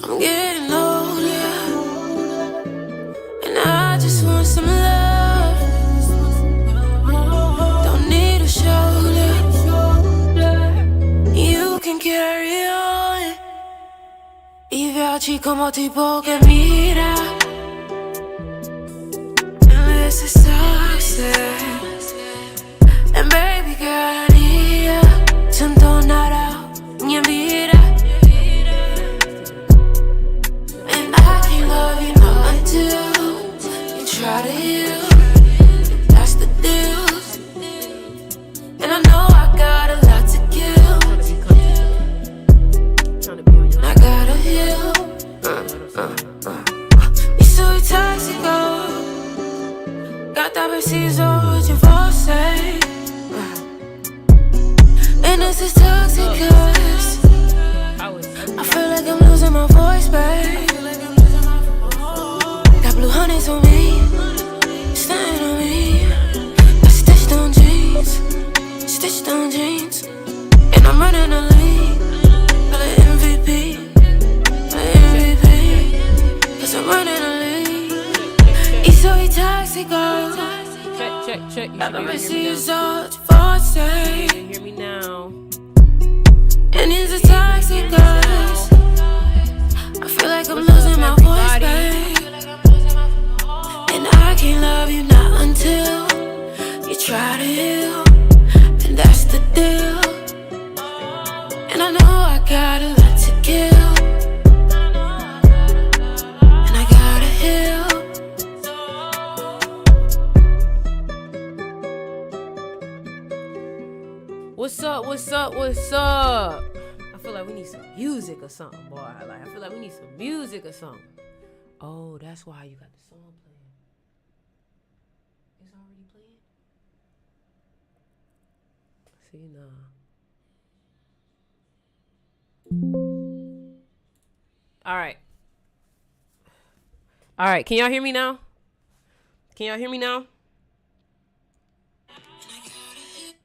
I'm getting older, and I just want some love. Don't need a shoulder. You can carry on. I viaggi como tipo che mira. And this is toxic. And baby girl, I need ya. Sento nada, mia vida. And I can't love you not until you try to heal. That's the deal. And I know I got a lot to give. I gotta heal. You're so toxic, oh. Gata preciso de você. And this is toxic, cause I feel like I'm losing my voice, babe. Got blue honeys on me, staying on me. I stitched on jeans, and I'm running the league. I'm an MVP, cause I'm running the league. He's so toxic, oh. Check. Got the receipts all to forsake. You can hear me now. And it's a toxic cause I feel like I'm losing my voice, babe. And I can't love you not until you try to heal. And that's the deal. And I know I got a lot to kill. And I gotta heal. What's up? I feel like we need some music or something, boy. I feel like we need some music or something. Oh, that's why you got the song playing. It's already playing? See, nah. All right. Can y'all hear me now?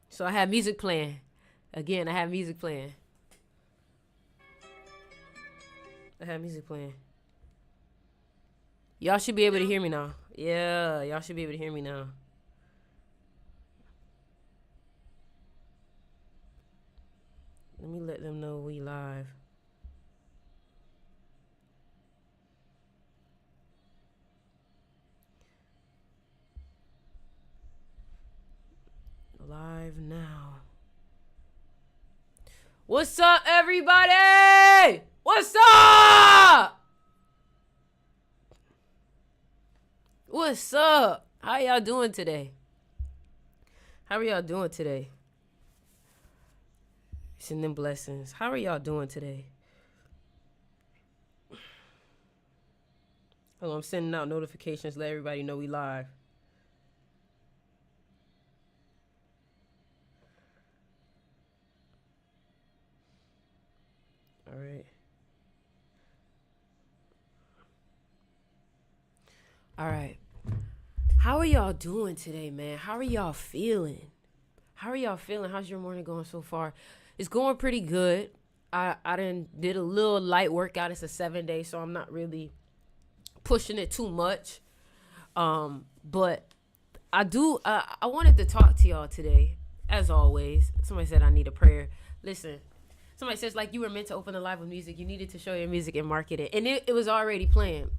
So I have music playing. Again, I have music playing. Y'all should be able to hear me now. Yeah, y'all should be able to hear me now. Let me let them know we live. Live now. What's up, everybody? What's up? What's up? How y'all doing today? Send them blessings. How are y'all doing today? Hold on, I'm sending out notifications. Let everybody know we live. All right. How are y'all doing today, man? How are y'all feeling? How's your morning going so far? It's going pretty good. I did a little light workout. It's a 7-day, so I'm not really pushing it too much. But I wanted to talk to y'all today, as always. Somebody said I need a prayer. Listen. Somebody says, like, you were meant to open the live with music. You needed to show your music and market it. And it was already planned.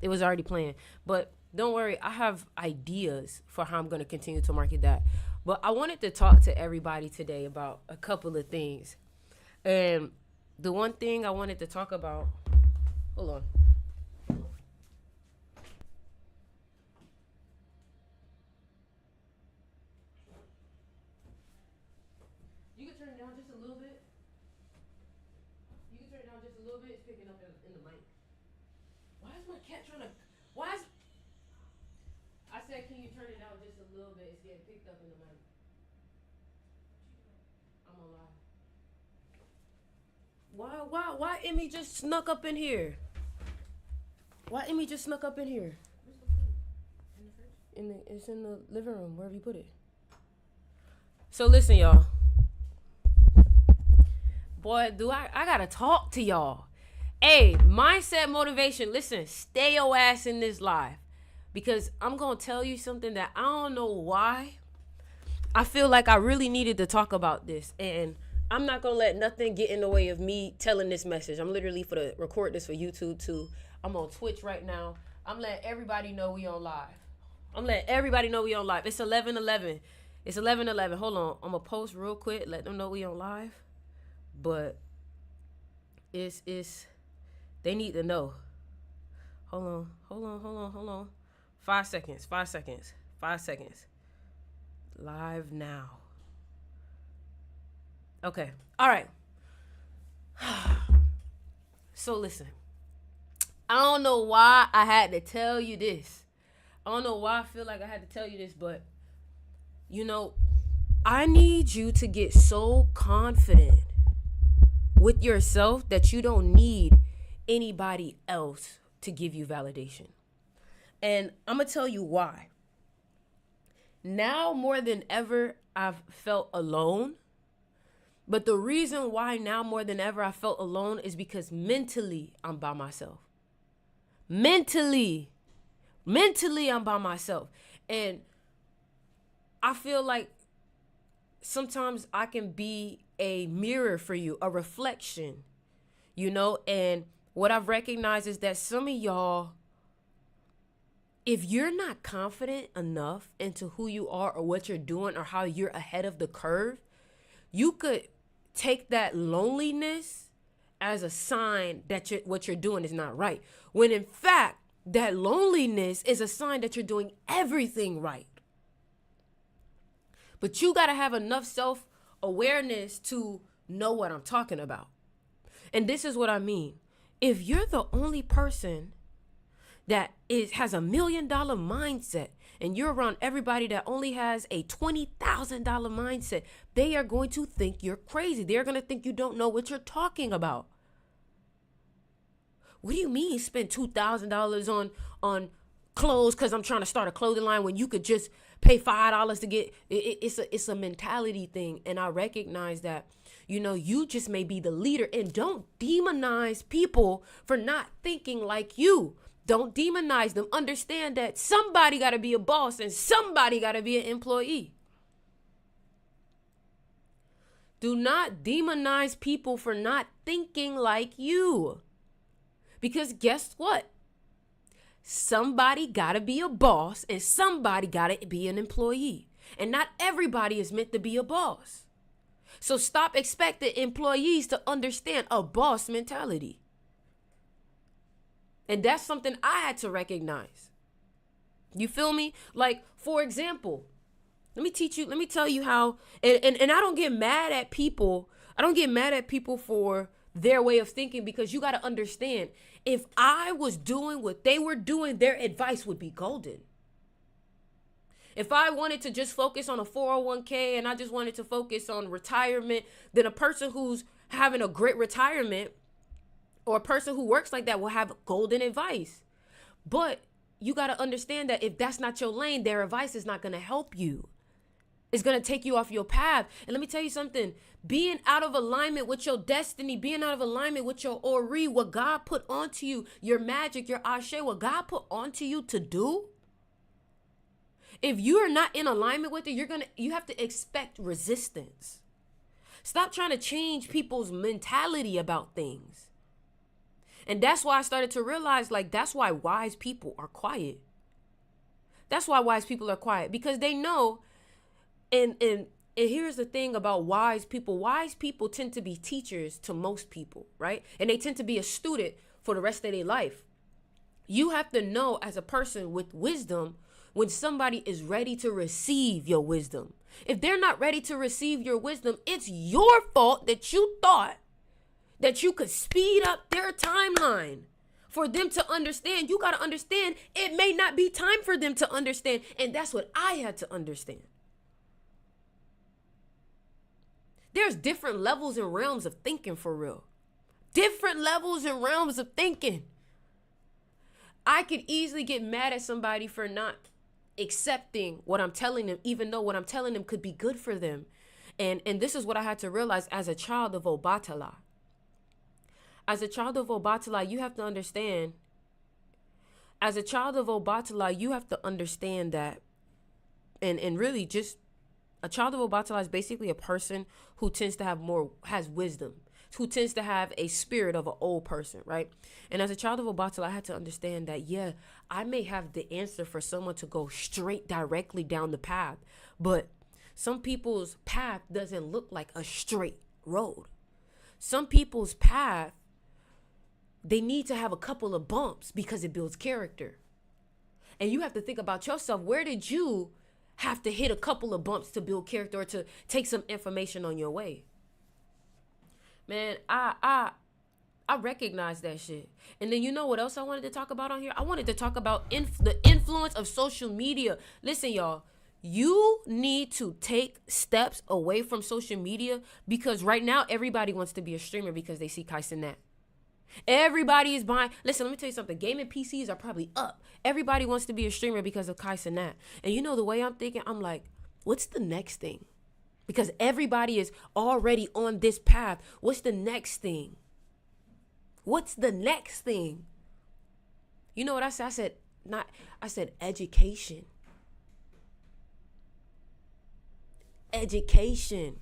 But don't worry. I have ideas for how I'm going to continue to market that. But I wanted to talk to everybody today about a couple of things. And the one thing I wanted to talk about... Hold on. You can turn it down just a little bit. It's picking up in the mic. Why is my cat trying to... I said, can you turn it down just a little bit? It's getting picked up in the mic. I'm alive. Why Emmy just snuck up in here? Where's the phone? It's in the living room, wherever you put it. So listen, y'all. Boy, I gotta talk to y'all. Hey, mindset motivation. Listen, stay your ass in this live. Because I'm going to tell you something that I don't know why. I feel like I really needed to talk about this. And I'm not going to let nothing get in the way of me telling this message. I'm literally for to record this for YouTube too. I'm on Twitch right now. I'm letting everybody know we on live. It's 11:11. It's 11:11. Hold on. I'm going to post real quick. Let them know we on live. But it's they need to know. Hold on. 5 seconds. Live now. Okay. All right. So listen. I don't know why I had to tell you this. I don't know why I feel like I had to tell you this, but I need you to get so confident with yourself that you don't need anybody else to give you validation. And I'm going to tell you why. Now more than ever, I've felt alone. But the reason why now more than ever I felt alone is because mentally I'm by myself. Mentally I'm by myself. And I feel like sometimes I can be a mirror for you, a reflection, and what I've recognized is that some of y'all, if you're not confident enough into who you are or what you're doing or how you're ahead of the curve, you could take that loneliness as a sign that what you're doing is not right. When in fact, that loneliness is a sign that you're doing everything right. But you got to have enough self-awareness to know what I'm talking about. And this is what I mean. If you're the only person that has $1 million mindset and you're around everybody that only has a $20,000 mindset, they are going to think you're crazy. They're going to think you don't know what you're talking about. What do you mean you spend $2,000 on clothes because I'm trying to start a clothing line when you could just pay $5 to get it? It's a mentality thing. And I recognize that, you just may be the leader, and don't demonize people for not thinking like you. Don't demonize them. Understand that somebody got to be a boss and somebody got to be an employee. Do not demonize people for not thinking like you. Because guess what? Somebody got to be a boss and somebody got to be an employee. And not everybody is meant to be a boss. So stop expecting employees to understand a boss mentality. And that's something I had to recognize. You feel me? Like, for example, let me tell you how, and I don't get mad at people. I don't get mad at people for their way of thinking, because you got to understand, if I was doing what they were doing, their advice would be golden. If I wanted to just focus on a 401k and I just wanted to focus on retirement, then a person who's having a great retirement or a person who works like that will have golden advice. But you got to understand that if that's not your lane, their advice is not going to help you. It's going to take you off your path. And let me tell you something. Being out of alignment with your destiny, being out of alignment with your ori, what God put onto you, your magic, your ashe, what God put onto you to do, if you are not in alignment with it, you have to expect resistance. Stop trying to change people's mentality about things. And that's why I started to realize, that's why wise people are quiet. That's why wise people are quiet, because they know. And here's the thing about wise people. Wise people tend to be teachers to most people, right? And they tend to be a student for the rest of their life. You have to know, as a person with wisdom, when somebody is ready to receive your wisdom. If they're not ready to receive your wisdom, it's your fault that you thought that you could speed up their timeline for them to understand. You got to understand, it may not be time for them to understand. And that's what I had to understand. There's different levels and realms of thinking, for real. Different levels and realms of thinking. I could easily get mad at somebody for not accepting what I'm telling them, even though what I'm telling them could be good for them. And this is what I had to realize as a child of Obatala. As a child of Obatala, you have to understand. As a child of Obatala, you have to understand that, and really just a child of Obatala is basically a person who tends to has wisdom, who tends to have a spirit of an old person, right? And as a child of Obatala, I had to understand that, yeah, I may have the answer for someone to go straight directly down the path, but some people's path doesn't look like a straight road. Some people's path, they need to have a couple of bumps because it builds character. And you have to think about yourself. Where did you have to hit a couple of bumps to build character or to take some information on your way? Man, I recognize that shit. And then you know what else I wanted to talk about on here? I wanted to talk about the influence of social media. Listen, y'all. You need to take steps away from social media because right now everybody wants to be a streamer because they see Kai Cenat. Everybody is buying. Listen, let me tell you something. Gaming PCs are probably up. Everybody wants to be a streamer because of Kai Cenat. And you know the way I'm thinking, I'm like, what's the next thing? Because everybody is already on this path. What's the next thing? What's the next thing? You know what I said? I said education. Education.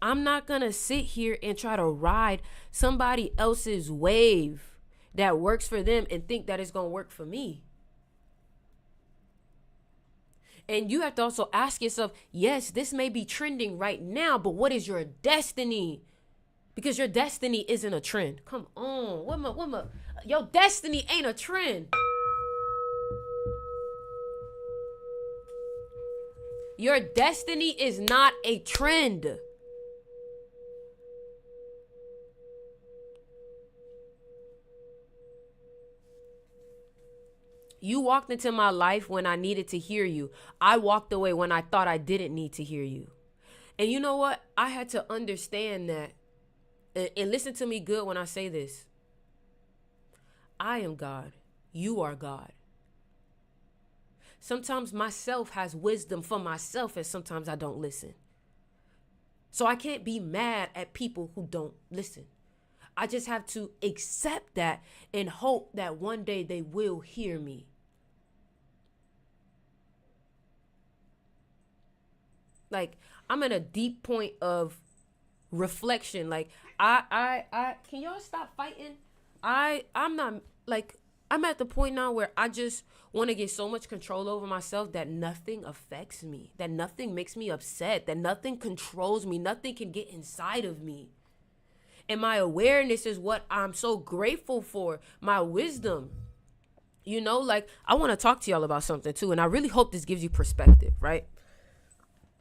I'm not going to sit here and try to ride somebody else's wave that works for them and think that it's going to work for me. And you have to also ask yourself, yes, this may be trending right now, but what is your destiny? Because your destiny isn't a trend. Come on. Your destiny ain't a trend. Your destiny is not a trend. You walked into my life when I needed to hear you. I walked away when I thought I didn't need to hear you. And you know what? I had to understand that. And listen to me good when I say this. I am God. You are God. Sometimes myself has wisdom for myself, and sometimes I don't listen. So I can't be mad at people who don't listen. I just have to accept that and hope that one day they will hear me. Like, I'm in a deep point of reflection. Like, I can y'all stop fighting? I'm not, like, I'm at the point now where I just want to get so much control over myself that nothing affects me, that nothing makes me upset, that nothing controls me, nothing can get inside of me. And my awareness is what I'm so grateful for, my wisdom. You know, like, I want to talk to y'all about something too, and I really hope this gives you perspective, right?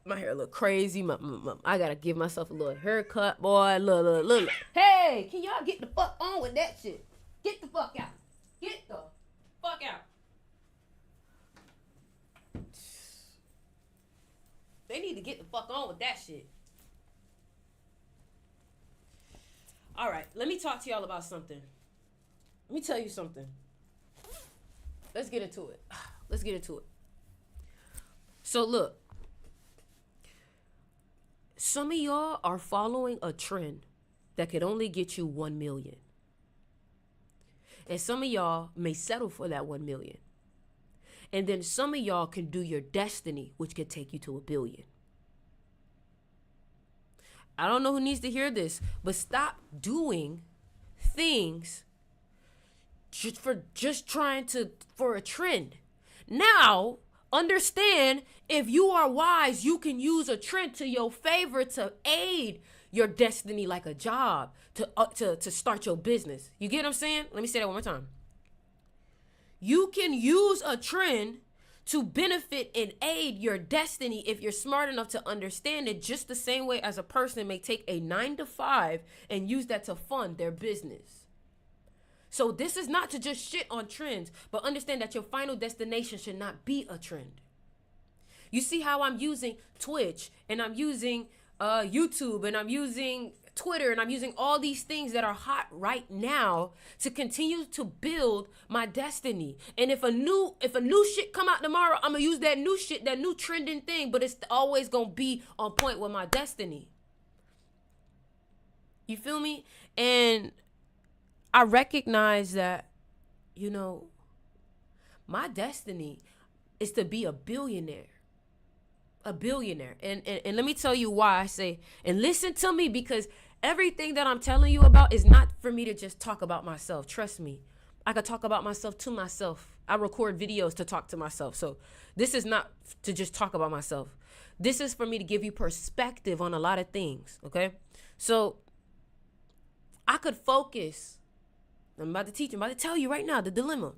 My hair look crazy. I got to give myself a little haircut, boy. Look. Hey, can y'all get the fuck on with that shit? Get the fuck out. Get the fuck out. They need to get the fuck on with that shit. All right, let me talk to y'all about something. Let me tell you something. Let's get into it. So look, some of y'all are following a trend that could only get you 1 million. And some of y'all may settle for that 1 million. And then some of y'all can do your destiny, which could take you to 1 billion. I don't know who needs to hear this, but stop doing things just trying for a trend. Now, understand, if you are wise, you can use a trend to your favor to aid your destiny, like a job, to start your business. You get what I'm saying? Let me say that one more time. You can use a trend to benefit and aid your destiny if you're smart enough to understand it, just the same way as a person may take a 9-to-5 and use that to fund their business. So this is not to just shit on trends, but understand that your final destination should not be a trend. You see how I'm using Twitch, and I'm using YouTube, and I'm using Twitter, and I'm using all these things that are hot right now to continue to build my destiny. And if a new shit come out tomorrow, I'm gonna use that new shit, that new trending thing, but it's always gonna be on point with my destiny. You feel me? And I recognize that, you know, my destiny is to be a billionaire. A billionaire. And let me tell you why I say, and listen to me, because everything that I'm telling you about is not for me to just talk about myself. Trust me. I could talk about myself to myself. I record videos to talk to myself. So this is not to just talk about myself. This is for me to give you perspective on a lot of things. Okay. So I could focus. I'm about to teach you. I'm about to tell you right now the dilemma.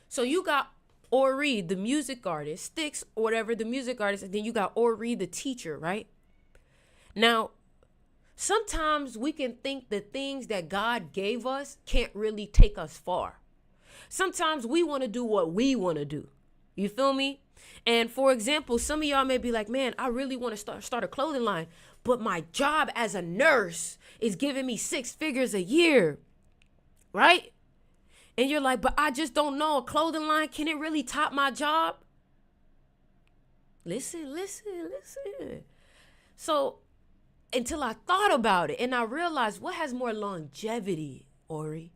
So you got Ori, the music artist, Sticks, or whatever, the music artist, and then you got Ori, the teacher, right? Now, sometimes we can think the things that God gave us can't really take us far. Sometimes we want to do what we want to do. You feel me? And for example, some of y'all may be like, man, I really want to start a clothing line, but my job as a nurse is giving me 6 figures a year, right? And you're like, but I just don't know, a clothing line, can it really top my job? Listen. So until I thought about it and I realized, what has more longevity, Ori?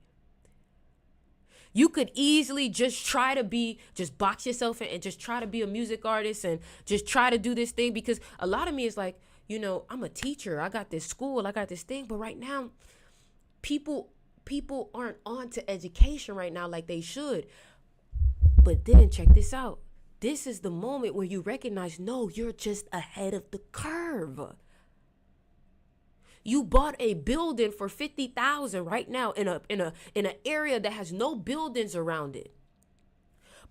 You could easily just box yourself in and just try to be a music artist and just try to do this thing, because a lot of me is like, you know, I'm a teacher. I got this school. I got this thing. But right now, people aren't on to education right now like they should. But then check this out. This is the moment where you recognize, no, you're just ahead of the curve. You bought a building for $50,000 right now in an area that has no buildings around it.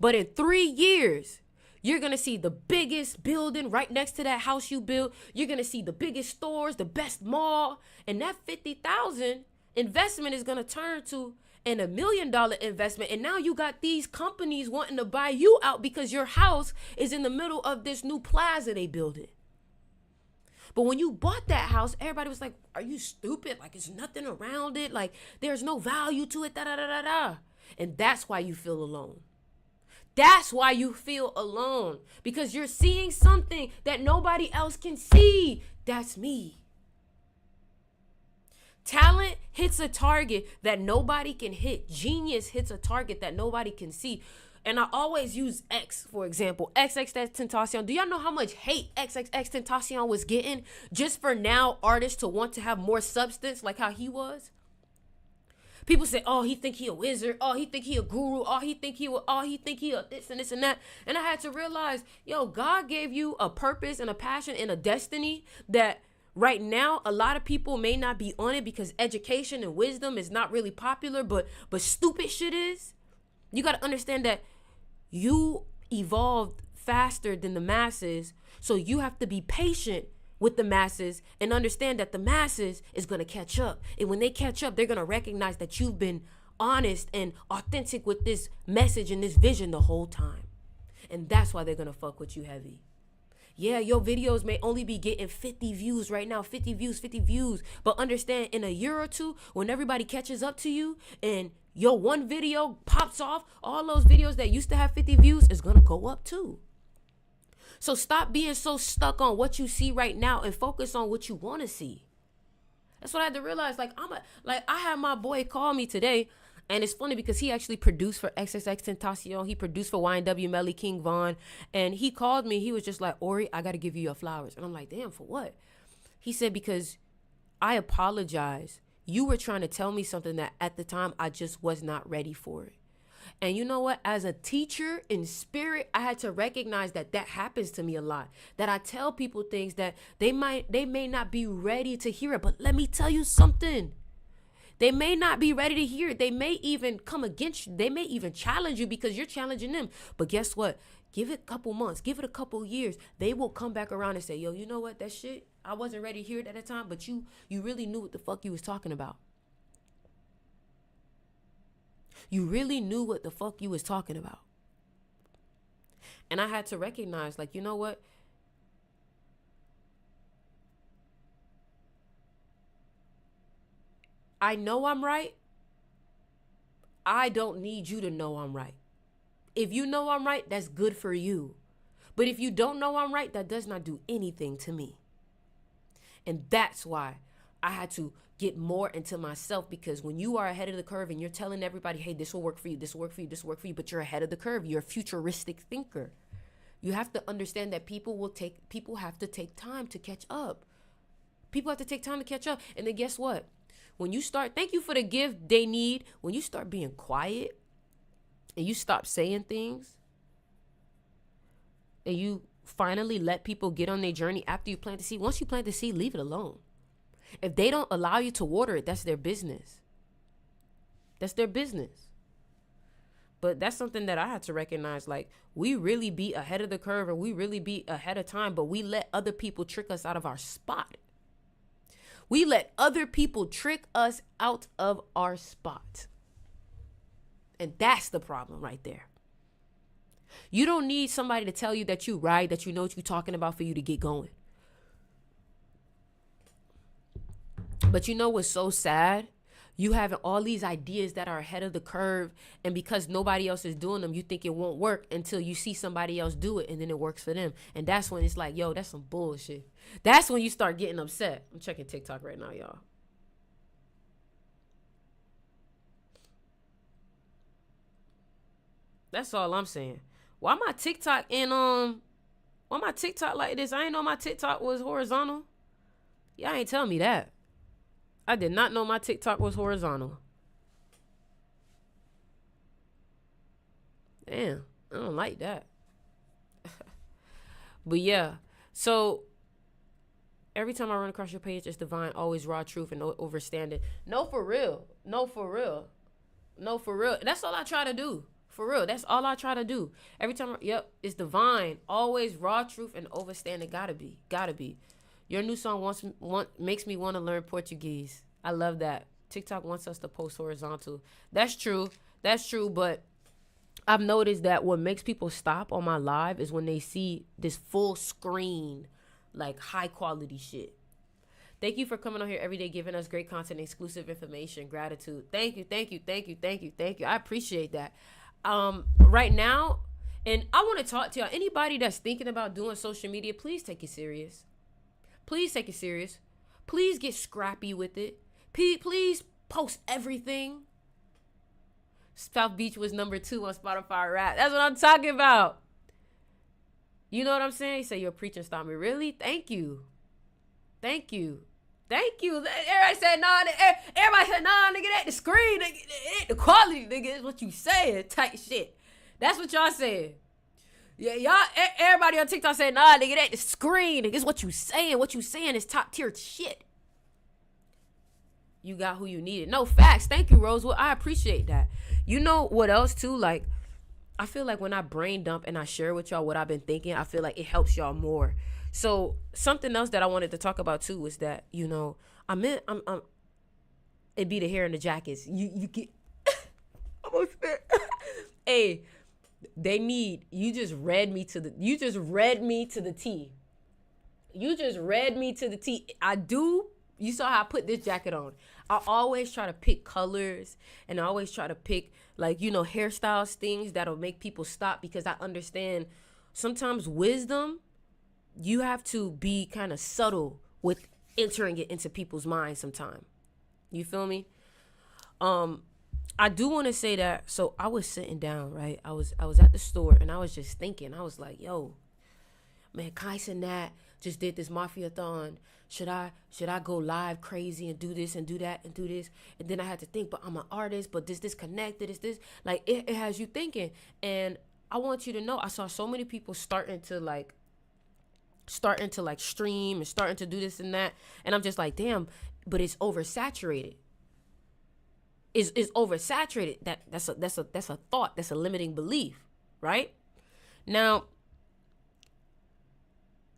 But in 3 years, you're going to see the biggest building right next to that house you built. You're going to see the biggest stores, the best mall, and that $50,000 investment is going to turn to an $1 million investment. And now you got these companies wanting to buy you out because your house is in the middle of this new plaza they building. But when you bought that house, everybody was like, are you stupid? Like, there's nothing around it. Like, there's no value to it. And that's why you feel alone. That's why you feel alone. Because you're seeing something that nobody else can see. That's me. Talent hits a target that nobody can hit. Genius hits a target that nobody can see. And I always use X, for example. XXXTentacion. Do y'all know how much hate XXXTentacion was getting just for now artists to want to have more substance like how he was? People say, oh, he think he a wizard. Oh, he think he a guru. Oh, he think he a this and this and that. And I had to realize, yo, God gave you a purpose and a passion and a destiny that right now a lot of people may not be on it because education and wisdom is not really popular, but stupid shit is. You got to understand that you evolved faster than the masses, so you have to be patient with the masses and understand that the masses is going to catch up. And when they catch up, they're going to recognize that you've been honest and authentic with this message and this vision the whole time. And that's why they're going to fuck with you heavy. Yeah, your videos may only be getting 50 views right now, 50 views. But understand, in a year or two, when everybody catches up to you and your one video pops off, all those videos that used to have 50 views is going to go up too. So stop being so stuck on what you see right now and focus on what you want to see. That's what I had to realize. I had my boy call me today, and it's funny because he actually produced for XXXTentacion. He produced for YNW Melly, King Von, and he called me. He was just like, Ori, I got to give you your flowers. And I'm like, damn, for what? He said, because I apologize. You were trying to tell me something that at the time I just was not ready for it. And you know what? As a teacher in spirit, I had to recognize that happens to me a lot. That I tell people things that they may not be ready to hear it. But let me tell you something. They may not be ready to hear it. They may even come against you. They may even challenge you because you're challenging them. But guess what? Give it a couple months. Give it a couple years. They will come back around and say, yo, you know what? That shit, I wasn't ready to hear it at the time, but you really knew what the fuck you was talking about. You really knew what the fuck you was talking about. And I had to recognize, like, you know what? I know I'm right. I don't need you to know I'm right. If you know I'm right, that's good for you. But if you don't know I'm right, that does not do anything to me. And that's why I had to get more into myself, because when you are ahead of the curve and you're telling everybody, hey, this will work for you, this will work for you, this will work for you, but you're ahead of the curve, you're a futuristic thinker. You have to understand that people have to take time to catch up. People have to take time to catch up. And then guess what? When you start, thank you for the gift they need. When you start being quiet and you stop saying things and you finally let people get on their journey after you plant the seed. Once you plant the seed, leave it alone. If they don't allow you to water it, that's their business. That's their business. But that's something that I had to recognize. Like, we really be ahead of the curve and we really be ahead of time, but we let other people trick us out of our spot. We let other people trick us out of our spot. And that's the problem right there. You don't need somebody to tell you that you right, that you know what you're talking about for you to get going. But you know what's so sad? You having all these ideas that are ahead of the curve, and because nobody else is doing them, you think it won't work until you see somebody else do it, and then it works for them. And that's when it's like, yo, that's some bullshit. That's when you start getting upset. I'm checking TikTok right now, y'all. That's all I'm saying. Why my TikTok like this? I ain't know my TikTok was horizontal. Y'all ain't tell me that. I did not know my TikTok was horizontal. Damn, I don't like that. But yeah, so every time I run across your page, it's divine, always raw truth and no overstanding. No, for real. No, for real. No, for real. That's all I try to do. For real, that's all I try to do. Every time, it's divine, always raw truth and overstanding. Gotta be. Your new song makes me want to learn Portuguese. I love that. TikTok wants us to post horizontal. That's true, but I've noticed that what makes people stop on my live is when they see this full screen, like high quality shit. Thank you for coming on here every day, giving us great content, exclusive information. Gratitude. Thank you. I appreciate that. Right now, and I want to talk to y'all. Anybody that's thinking about doing social media, please take it serious. Please take it serious. Please get scrappy with it. Please post everything. South Beach was number 2 on Spotify Rap. That's what I'm talking about. You know what I'm saying? You say you're preaching, stop me. Really? Thank you. Everybody said, nah, nigga, that the screen, nigga, the quality, nigga, is what you saying, type shit. That's what y'all saying. Yeah, y'all, everybody on TikTok said, nah, nigga, that the screen, nigga, is what you saying. What you saying is top tier shit. You got who you needed. No, facts. Thank you, Rosewood. I appreciate that. You know what else, too? Like, I feel like when I brain dump and I share with y'all what I've been thinking, I feel like it helps y'all more. So something else that I wanted to talk about too was that, you know, it'd be the hair and the jackets. You get almost spit. Hey, you just read me to the T. You just read me to the T. You saw how I put this jacket on. I always try to pick colors and I always try to pick, like, you know, hairstyles, things that'll make people stop, because I understand sometimes wisdom, you have to be kind of subtle with entering it into people's minds sometime. You feel me? I do want to say that. So I was sitting down, right? I was at the store and I was just thinking. I was like, yo, man, Kais and Nat just did this Mafia-thon. Should I go live crazy and do this and do that and do this? And then I had to think, but I'm an artist, but this connected, is this? Like, it has you thinking. And I want you to know, I saw so many people starting to stream and starting to do this and that, and I'm just like, damn, but it's oversaturated. It's oversaturated. That's a thought. That's a limiting belief, right? Now,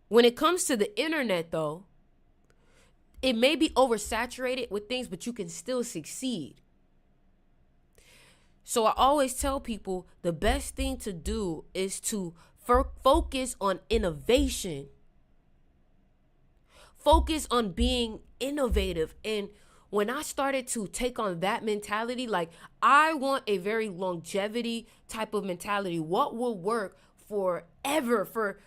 when it comes to the internet, though, it may be oversaturated with things, but you can still succeed. So I always tell people the best thing to do is to focus on innovation. Focus on being innovative. And when I started to take on that mentality, like, I want a very longevity type of mentality. What will work forever? For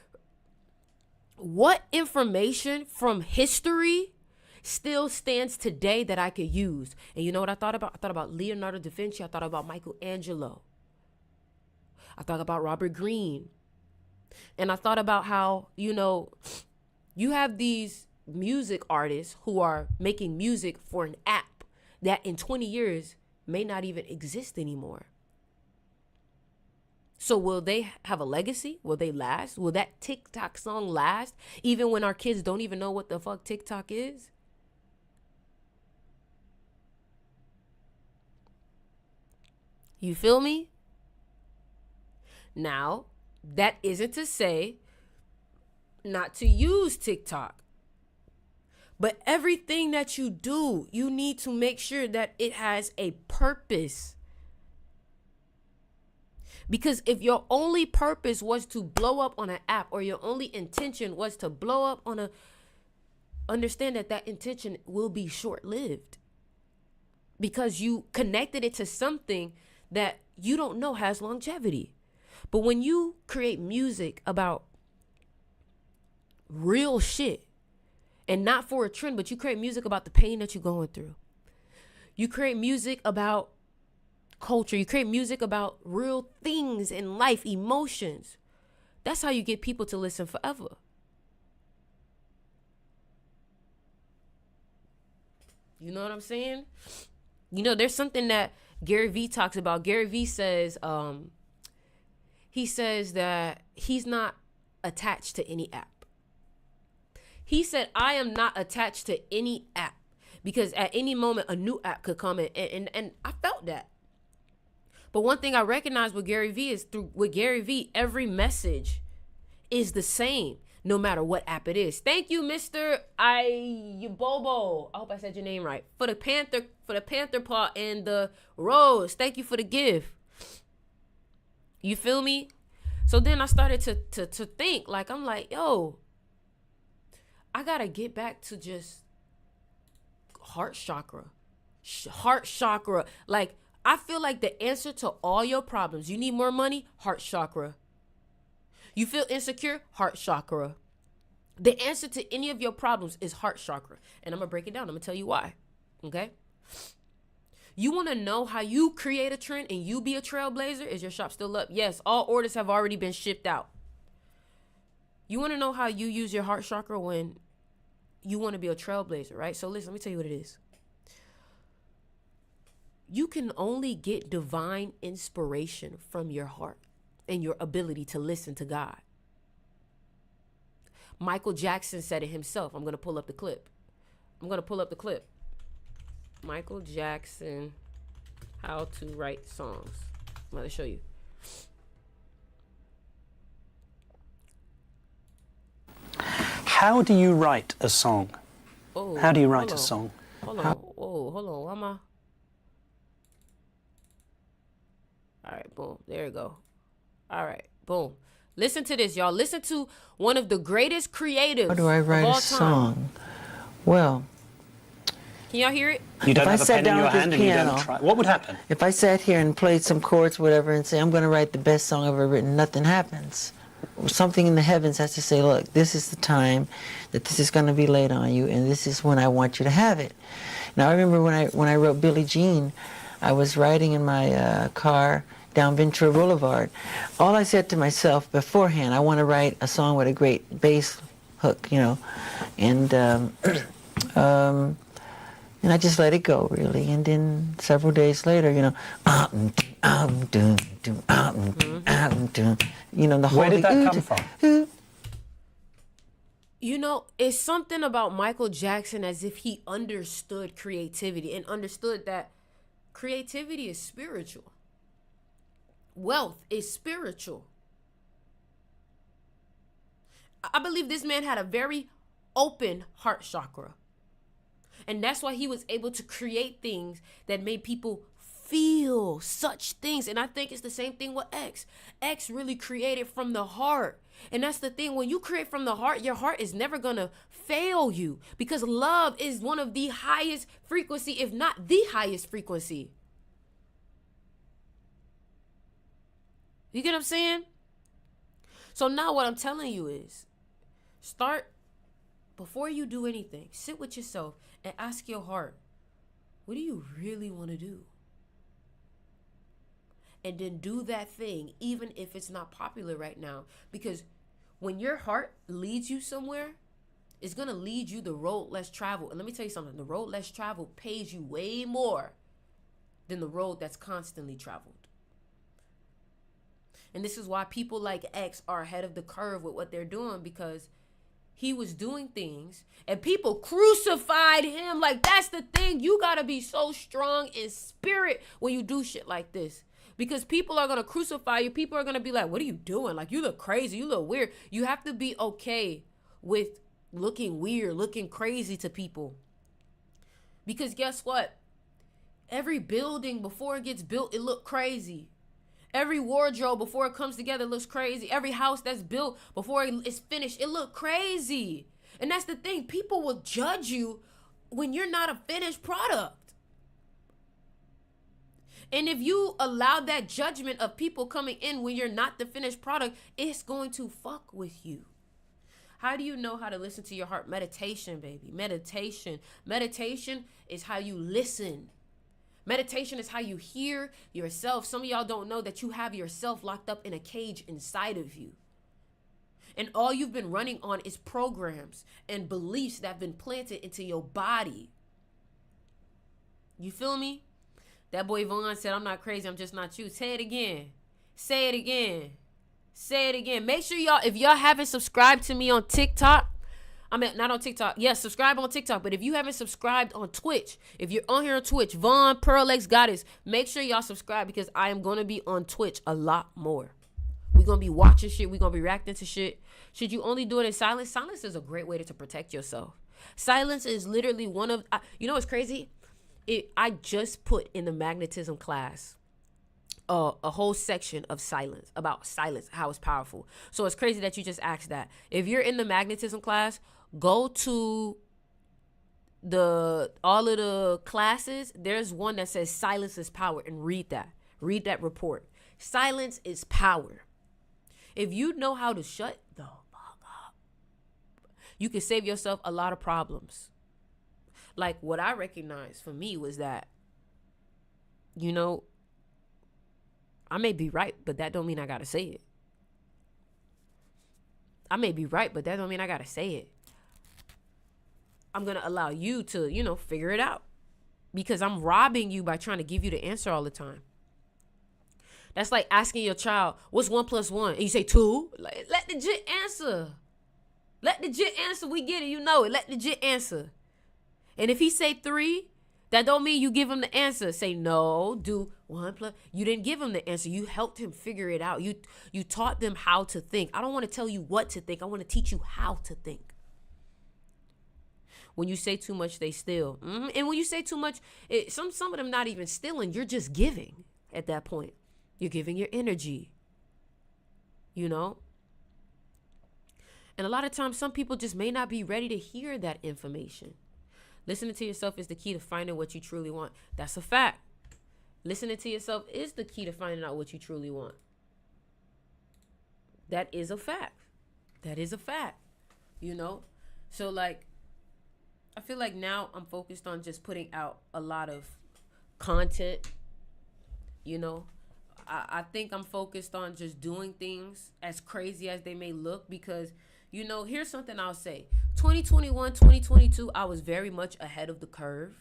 what information from history still stands today that I could use. And you know what I thought about? I thought about Leonardo da Vinci. I thought about Michelangelo. I thought about Robert Greene. And I thought about how, you have these music artists who are making music for an app that in 20 years may not even exist anymore. So will they have a legacy? Will they last? Will that TikTok song last even when our kids don't even know what the fuck TikTok is? You feel me? Now, that isn't to say not to use TikTok. But everything that you do, you need to make sure that it has a purpose. Because if your only purpose was to blow up on an app, or your only intention was to blow up on understand that intention will be short-lived. Because you connected it to something that you don't know has longevity. But when you create music about real shit, and not for a trend, but you create music about the pain that you're going through. You create music about culture. You create music about real things in life, emotions. That's how you get people to listen forever. You know what I'm saying? There's something that Gary Vee talks about. Gary Vee says, he says that he's not attached to any app. He said, I am not attached to any app because at any moment a new app could come in. And I felt that. But one thing I recognize with Gary Vee is with Gary Vee, every message is the same no matter what app it is. Thank you, Mr. Bobo. I hope I said your name right. For the Panther paw and the rose. Thank you for the gift. You feel me? So then I started to think, like, I'm like, yo, I gotta get back to just heart chakra. Heart chakra. Like, I feel like the answer to all your problems. You need more money? Heart chakra. You feel insecure? Heart chakra. The answer to any of your problems is heart chakra. And I'm gonna break it down. I'm gonna tell you why. Okay? You wanna know how you create a trend and you be a trailblazer? Is your shop still up? Yes, all orders have already been shipped out. You want to know how you use your heart chakra when you want to be a trailblazer, right? So listen, let me tell you what it is. You can only get divine inspiration from your heart and your ability to listen to God. Michael Jackson said it himself. I'm going to pull up the clip. Michael Jackson, how to write songs. I'm going to show you. How do you write a song? Oh, how do you write a song? Hold on. Why am I? All right, boom. There you go. All right, boom. Listen to this, y'all. Listen to one of the greatest creatives How do I write of all a song? Well, can y'all hear it? You don't if have I a sat pen in down your at this hand and you piano, don't try. What would happen? if I sat here and played some chords, whatever, and say, I'm going to write the best song I've ever written, nothing happens. Something in the heavens has to say, look, this is the time that this is going to be laid on you, and this is when I want you to have it. Now, I remember when I wrote Billie Jean, I was riding in my car down Ventura Boulevard. All I said to myself beforehand, I want to write a song with a great bass hook, and I just let it go, really. And then several days later, the whole Where did that come from? It's something about Michael Jackson as if he understood creativity and understood that creativity is spiritual. Wealth is spiritual. I believe this man had a very open heart chakra. And that's why he was able to create things that made people feel such things. And I think it's the same thing with X. X really created from the heart. And that's the thing. When you create from the heart, your heart is never going to fail you. Because love is one of the highest frequency, if not the highest frequency. You get what I'm saying? So now what I'm telling you is start before you do anything, sit with yourself and ask your heart, what do you really want to do? And then do that thing, even if it's not popular right now. Because when your heart leads you somewhere, it's going to lead you the road less traveled. And let me tell you something, the road less traveled pays you way more than the road that's constantly traveled. And this is why people like X are ahead of the curve with what they're doing, because he was doing things and people crucified him. Like, that's the thing. You got to be so strong in spirit when you do shit like this, because people are going to crucify you. People are going to be like, what are you doing? Like, you look crazy. You look weird. You have to be okay with looking weird, looking crazy to people. Because guess what? Every building before it gets built, it look crazy. Every wardrobe before it comes together looks crazy. Every house that's built before it's finished, it look crazy. And that's the thing. People will judge you when you're not a finished product. And if you allow that judgment of people coming in when you're not the finished product, it's going to fuck with you. How do you know how to listen to your heart? Meditation, baby. Meditation. Meditation is how you listen. Meditation is how you hear yourself. Some of y'all don't know that you have yourself locked up in a cage inside of you. And all you've been running on is programs and beliefs that have been planted into your body. You feel me? That boy Vaughn said, I'm not crazy, I'm just not you. Say it again. Say it again. Say it again. Make sure y'all, if y'all haven't subscribed to me on TikTok, not on TikTok. Yes, subscribe on TikTok. But if you haven't subscribed on Twitch, if you're on here on Twitch, Vaughn Pearl X Goddess, make sure y'all subscribe, because I am going to be on Twitch a lot more. We're going to be watching shit. We're going to be reacting to shit. Should you only do it in silence? Silence is a great way to protect yourself. Silence is literally one of, you know what's crazy? I just put in the magnetism class a whole section of silence, about silence, how it's powerful. So it's crazy that you just asked that. If you're in the magnetism class, go to all of the classes. There's one that says silence is power, and read that report. Silence is power. If you know how to shut the fuck up, you can save yourself a lot of problems. Like, what I recognized for me was that, you know, I may be right, but that don't mean I gotta say it. I may be right, but that don't mean I gotta say it. I'm going to allow you to, you know, figure it out, because I'm robbing you by trying to give you the answer all the time. That's like asking your child, what's 1 + 1? And you say 2. Like, let the jit answer. Let the jit answer. We get it. You know it. Let the jit answer. And if he say 3, that don't mean you give him the answer. Say, no, do 1 +. You didn't give him the answer. You helped him figure it out. You taught them how to think. I don't want to tell you what to think. I want to teach you how to think. When you say too much, they steal. And when you say too much, some of them not even stealing. You're just giving at that point. You're giving your energy, you know? And a lot of times, some people just may not be ready to hear that information. Listening to yourself is the key to finding what you truly want. That's a fact. Listening to yourself is the key to finding out what you truly want. That is a fact. That is a fact, you know? So, like, I feel like now I'm focused on just putting out a lot of content, you know? I think I'm focused on just doing things as crazy as they may look, because, you know, here's something I'll say. 2021, 2022, I was very much ahead of the curve.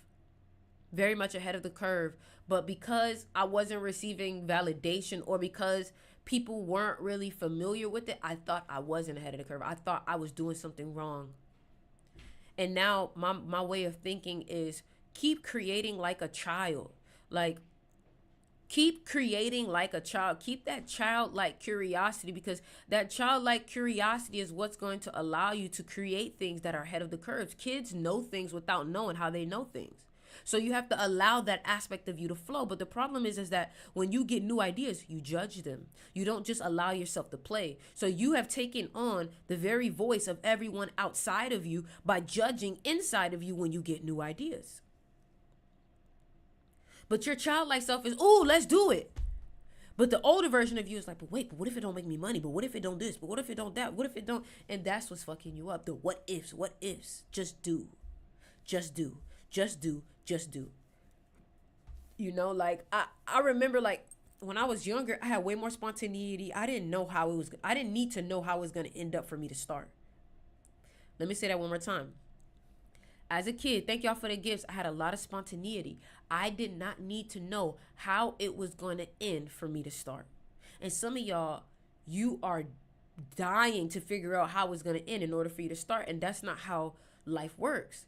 Very much ahead of the curve. But because I wasn't receiving validation, or because people weren't really familiar with it, I thought I wasn't ahead of the curve. I thought I was doing something wrong. And now my way of thinking is keep creating like a child. Like, keep creating like a child. Keep that childlike curiosity, because that childlike curiosity is what's going to allow you to create things that are ahead of the curves. Kids know things without knowing how they know things. So you have to allow that aspect of you to flow. But the problem is that when you get new ideas, you judge them. You don't just allow yourself to play. So you have taken on the very voice of everyone outside of you by judging inside of you when you get new ideas. But your childlike self is, ooh, let's do it. But the older version of you is like, but wait, but what if it don't make me money? But what if it don't this? But what if it don't that? What if it don't? And that's what's fucking you up. The what ifs, what ifs. Just do. Just do. Just do. Just do. You know, like I remember like when I was younger, I had way more spontaneity. I didn't need to know how it was gonna end up for me to start. Let me say that one more time. As a kid, thank y'all for the gifts. I had a lot of spontaneity. I did not need to know how it was going to end for me to start. And some of y'all, you are dying to figure out how it's going to end in order for you to start. And that's not how life works.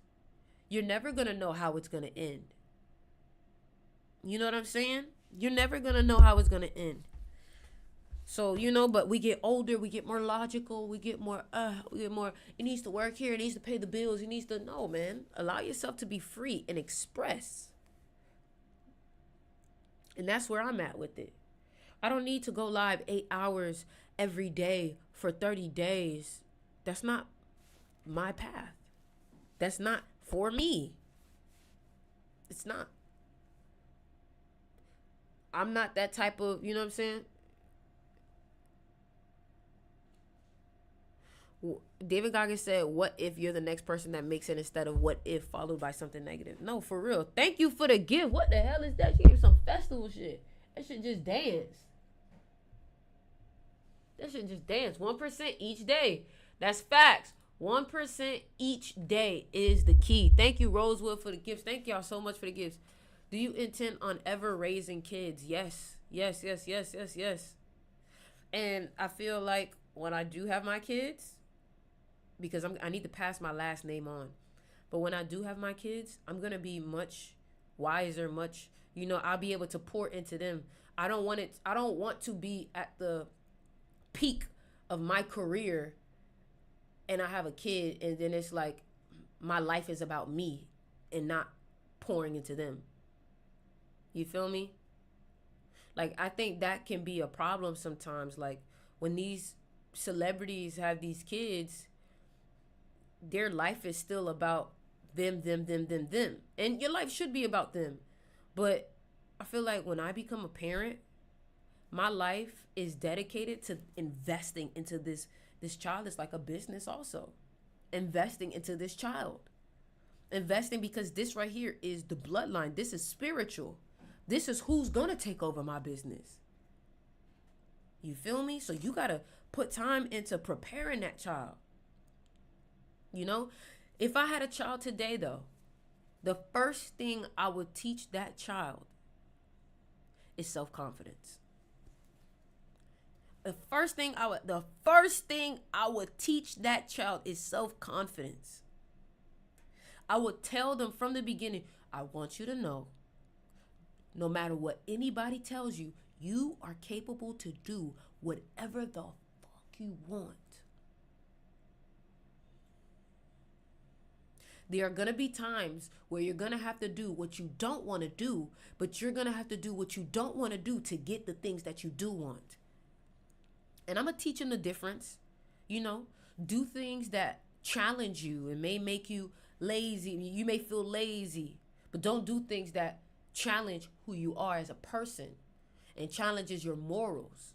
You're never going to know how it's going to end. You know what I'm saying? You're never going to know how it's going to end. So, you know, but we get older, we get more logical, we get more, it needs to work here, it needs to pay the bills, it needs to, no, man. Allow yourself to be free and express. And that's where I'm at with it. I don't need to go live 8 hours every day for 30 days. That's not my path. That's not for me. It's not. I'm not that type of, you know what I'm saying? David Goggins said, what if you're the next person that makes it instead of what if followed by something negative? No, for real. Thank you for the gift. What the hell is that? She gave some festival shit. That shit just dance. That shit just dance. 1% each day. That's facts. 1% each day is the key. Thank you, Rosewood, for the gifts. Thank y'all so much for the gifts. Do you intend on ever raising kids? Yes. Yes, yes, yes, yes, yes. And I feel like when I do have my kids, because I need to pass my last name on. But when I do have my kids, I'm going to be much wiser, I'll be able to pour into them. I don't want to be at the peak of my career and I have a kid and then it's like my life is about me and not pouring into them. You feel me? Like, I think that can be a problem sometimes. Like, when these celebrities have these kids, their life is still about them. And your life should be about them. But I feel like when I become a parent, my life is dedicated to investing into this child. It's like a business also. Investing into this child. Investing because this right here is the bloodline. This is spiritual. This is who's going to take over my business. You feel me? So you got to put time into preparing that child. You know, if I had a child today, though, the first thing I would teach that child is self-confidence. The first thing I would teach that child is self-confidence. I would tell them from the beginning, I want you to know, no matter what anybody tells you, you are capable to do whatever the fuck you want. There are going to be times where you're going to have to do what you don't want to do, but you're going to have to do what you don't want to do to get the things that you do want. And I'm going to teach them the difference. You know, do things that challenge you and may make you lazy. You may feel lazy, but don't do things that challenge who you are as a person and challenges your morals.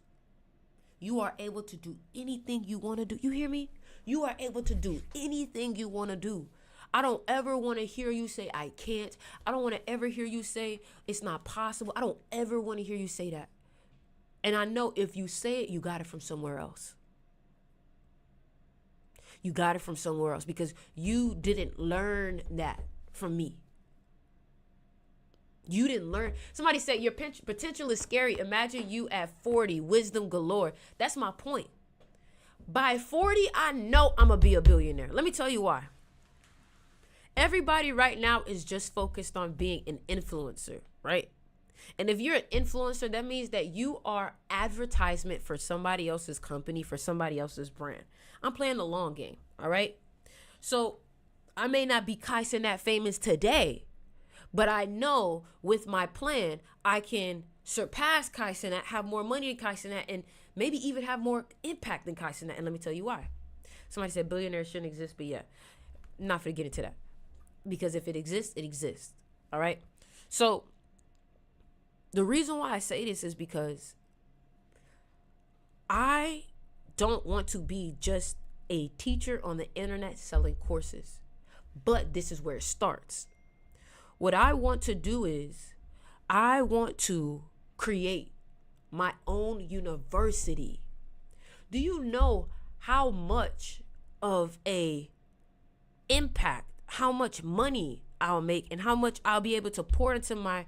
You are able to do anything you want to do. You hear me? You are able to do anything you want to do. I don't ever want to hear you say, I can't. I don't want to ever hear you say, it's not possible. I don't ever want to hear you say that. And I know if you say it, you got it from somewhere else. You got it from somewhere else because you didn't learn that from me. You didn't learn. Somebody said your potential is scary. Imagine you at 40, wisdom galore. That's my point. By 40, I know I'm going to be a billionaire. Let me tell you why. Everybody right now is just focused on being an influencer, right? And if you're an influencer, that means that you are advertisement for somebody else's company, for somebody else's brand. I'm playing the long game, all right? So I may not be Kai Cenat famous today, but I know with my plan, I can surpass Kai Cenat, have more money than Kai Cenat, and maybe even have more impact than Kai Cenat. And let me tell you why. Somebody said billionaires shouldn't exist, but yeah, not for to get into that. Because if it exists, it exists. All right. So the reason why I say this is because I don't want to be just a teacher on the internet selling courses, but this is where it starts. What I want to do is I want to create my own university. Do you know how much of a impact, how much money I'll make, and how much I'll be able to pour into my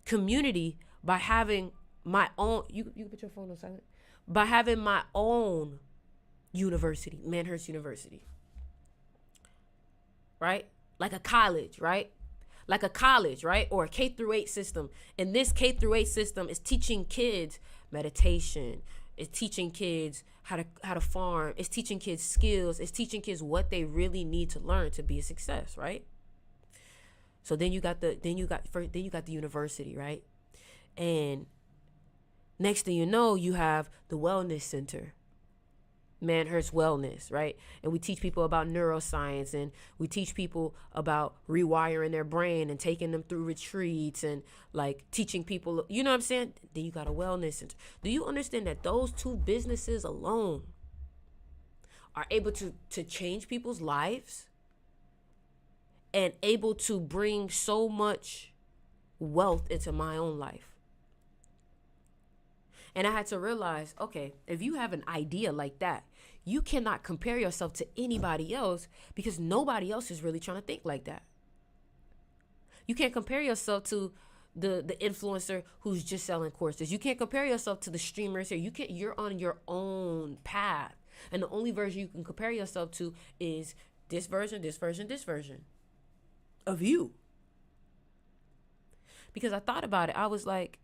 community by having my own, you can put your phone on silent, by having my own university, Manhurst University, right? Like a college, right? Like a college, right? Or a K through 8 system. And this K through 8 system is teaching kids meditation. It's teaching kids how to farm. It's teaching kids skills. It's teaching kids what they really need to learn to be a success, right? So then you got the university, right? And next thing you know, you have the wellness center, Manhurst Wellness, right? And we teach people about neuroscience, and we teach people about rewiring their brain and taking them through retreats and like teaching people, you know what I'm saying? Then you got a wellness center. Do you understand that those two businesses alone are able to change people's lives and able to bring so much wealth into my own life? And I had to realize, okay, if you have an idea like that, you cannot compare yourself to anybody else because nobody else is really trying to think like that. You can't compare yourself to the influencer who's just selling courses. You can't compare yourself to the streamers here. You're on your own path. And the only version you can compare yourself to is this version, this version, this version of you. Because I thought about it. I was like,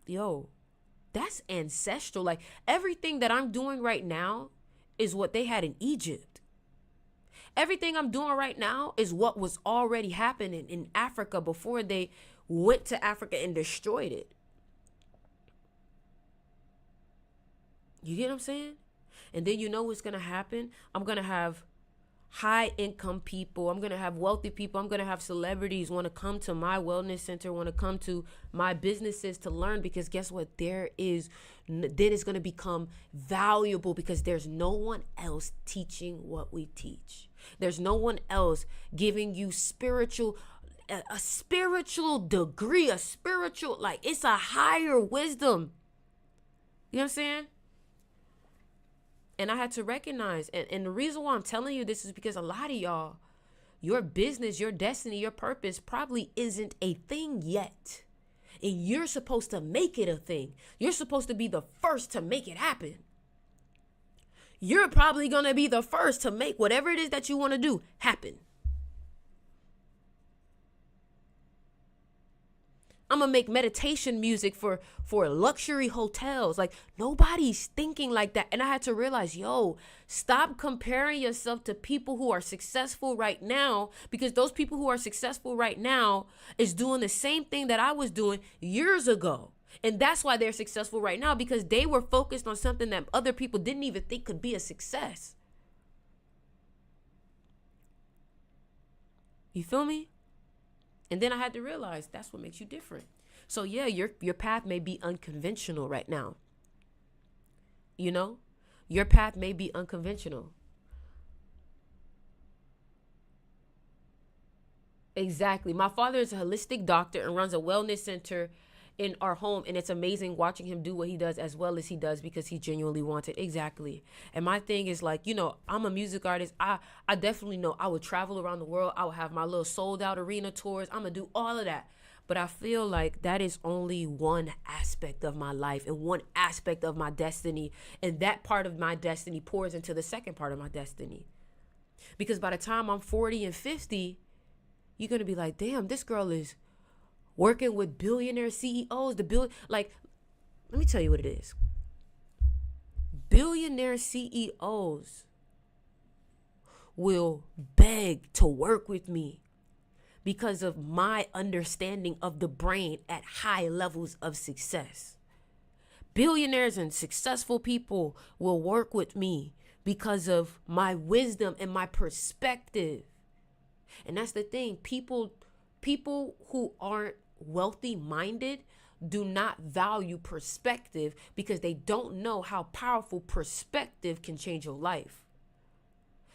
yo, that's ancestral. Like everything that I'm doing right now is what they had in Egypt. Everything I'm doing right now is what was already happening in Africa before they went to Africa and destroyed it. You get what I'm saying? And then you know what's going to happen? I'm going to have high income people. I'm going to have wealthy people. I'm going to have celebrities want to come to my wellness center, want to come to my businesses to learn, because guess what? Then it's going to become valuable because there's no one else teaching what we teach. There's no one else giving you a spiritual degree, like it's a higher wisdom. You know what I'm saying? And I had to recognize, and the reason why I'm telling you this is because a lot of y'all, your business, your destiny, your purpose probably isn't a thing yet. And you're supposed to make it a thing. You're supposed to be the first to make it happen. You're probably going to be the first to make whatever it is that you want to do happen. I'm going to make meditation music for luxury hotels. Like nobody's thinking like that. And I had to realize, yo, stop comparing yourself to people who are successful right now, because those people who are successful right now is doing the same thing that I was doing years ago. And that's why they're successful right now, because they were focused on something that other people didn't even think could be a success. You feel me? And then I had to realize that's what makes you different. So yeah, your path may be unconventional right now. You know, your path may be unconventional. Exactly. My father is a holistic doctor and runs a wellness center in our home, and it's amazing watching him do what he does as well as he does because he genuinely wants it. Exactly. And my thing is like, you know, I'm a music artist. I definitely know I would travel around the world. I would have my little sold out arena tours. I'm gonna do all of that. But I feel like that is only one aspect of my life and one aspect of my destiny. And that part of my destiny pours into the second part of my destiny. Because by the time I'm 40 and 50, you're gonna be like, damn, this girl is working with billionaire CEOs, like, let me tell you what it is. Billionaire CEOs will beg to work with me because of my understanding of the brain at high levels of success. Billionaires and successful people will work with me because of my wisdom and my perspective. And that's the thing. People who aren't wealthy minded do not value perspective because they don't know how powerful perspective can change your life.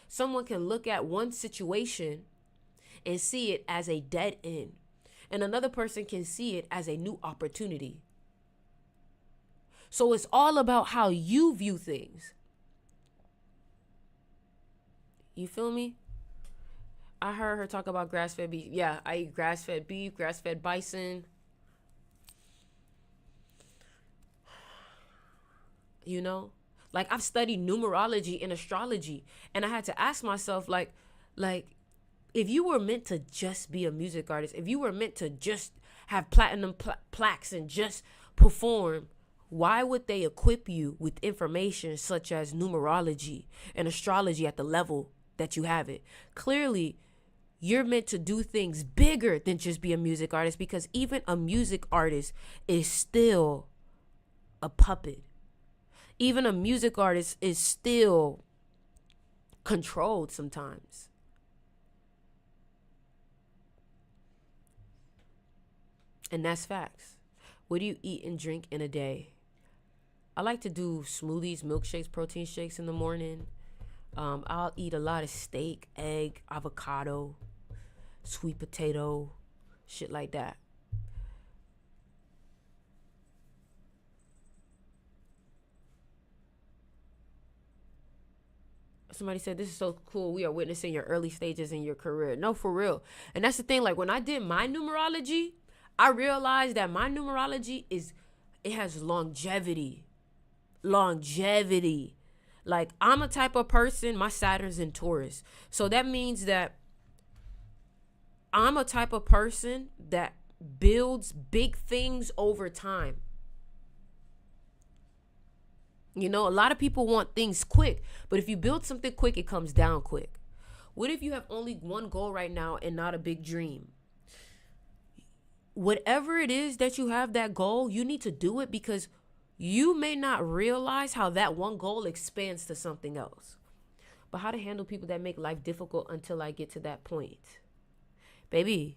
Someone can look at one situation and see it as a dead end, and another person can see it as a new opportunity. So it's all about how you view things. You feel me? I heard her talk about grass-fed beef. Yeah, I eat grass-fed beef, grass-fed bison. You know? Like, I've studied numerology and astrology, and I had to ask myself, like, if you were meant to just be a music artist, if you were meant to just have platinum plaques and just perform, why would they equip you with information such as numerology and astrology at the level that you have it? Clearly, you're meant to do things bigger than just be a music artist, because even a music artist is still a puppet. Even a music artist is still controlled sometimes. And that's facts. What do you eat and drink in a day? I like to do smoothies, milkshakes, protein shakes in the morning. I'll eat a lot of steak, egg, avocado, sweet potato, shit like that. Somebody said, this is so cool. We are witnessing your early stages in your career. No, for real. And that's the thing. Like, when I did my numerology, I realized that my numerology it has longevity. Like, I'm a type of person, my Saturn's in Taurus. So that means that I'm a type of person that builds big things over time. You know, a lot of people want things quick, but if you build something quick, it comes down quick. What if you have only one goal right now and not a big dream? Whatever it is that you have that goal, you need to do it, because you may not realize how that one goal expands to something else. But how to handle people that make life difficult until I get to that point? Baby,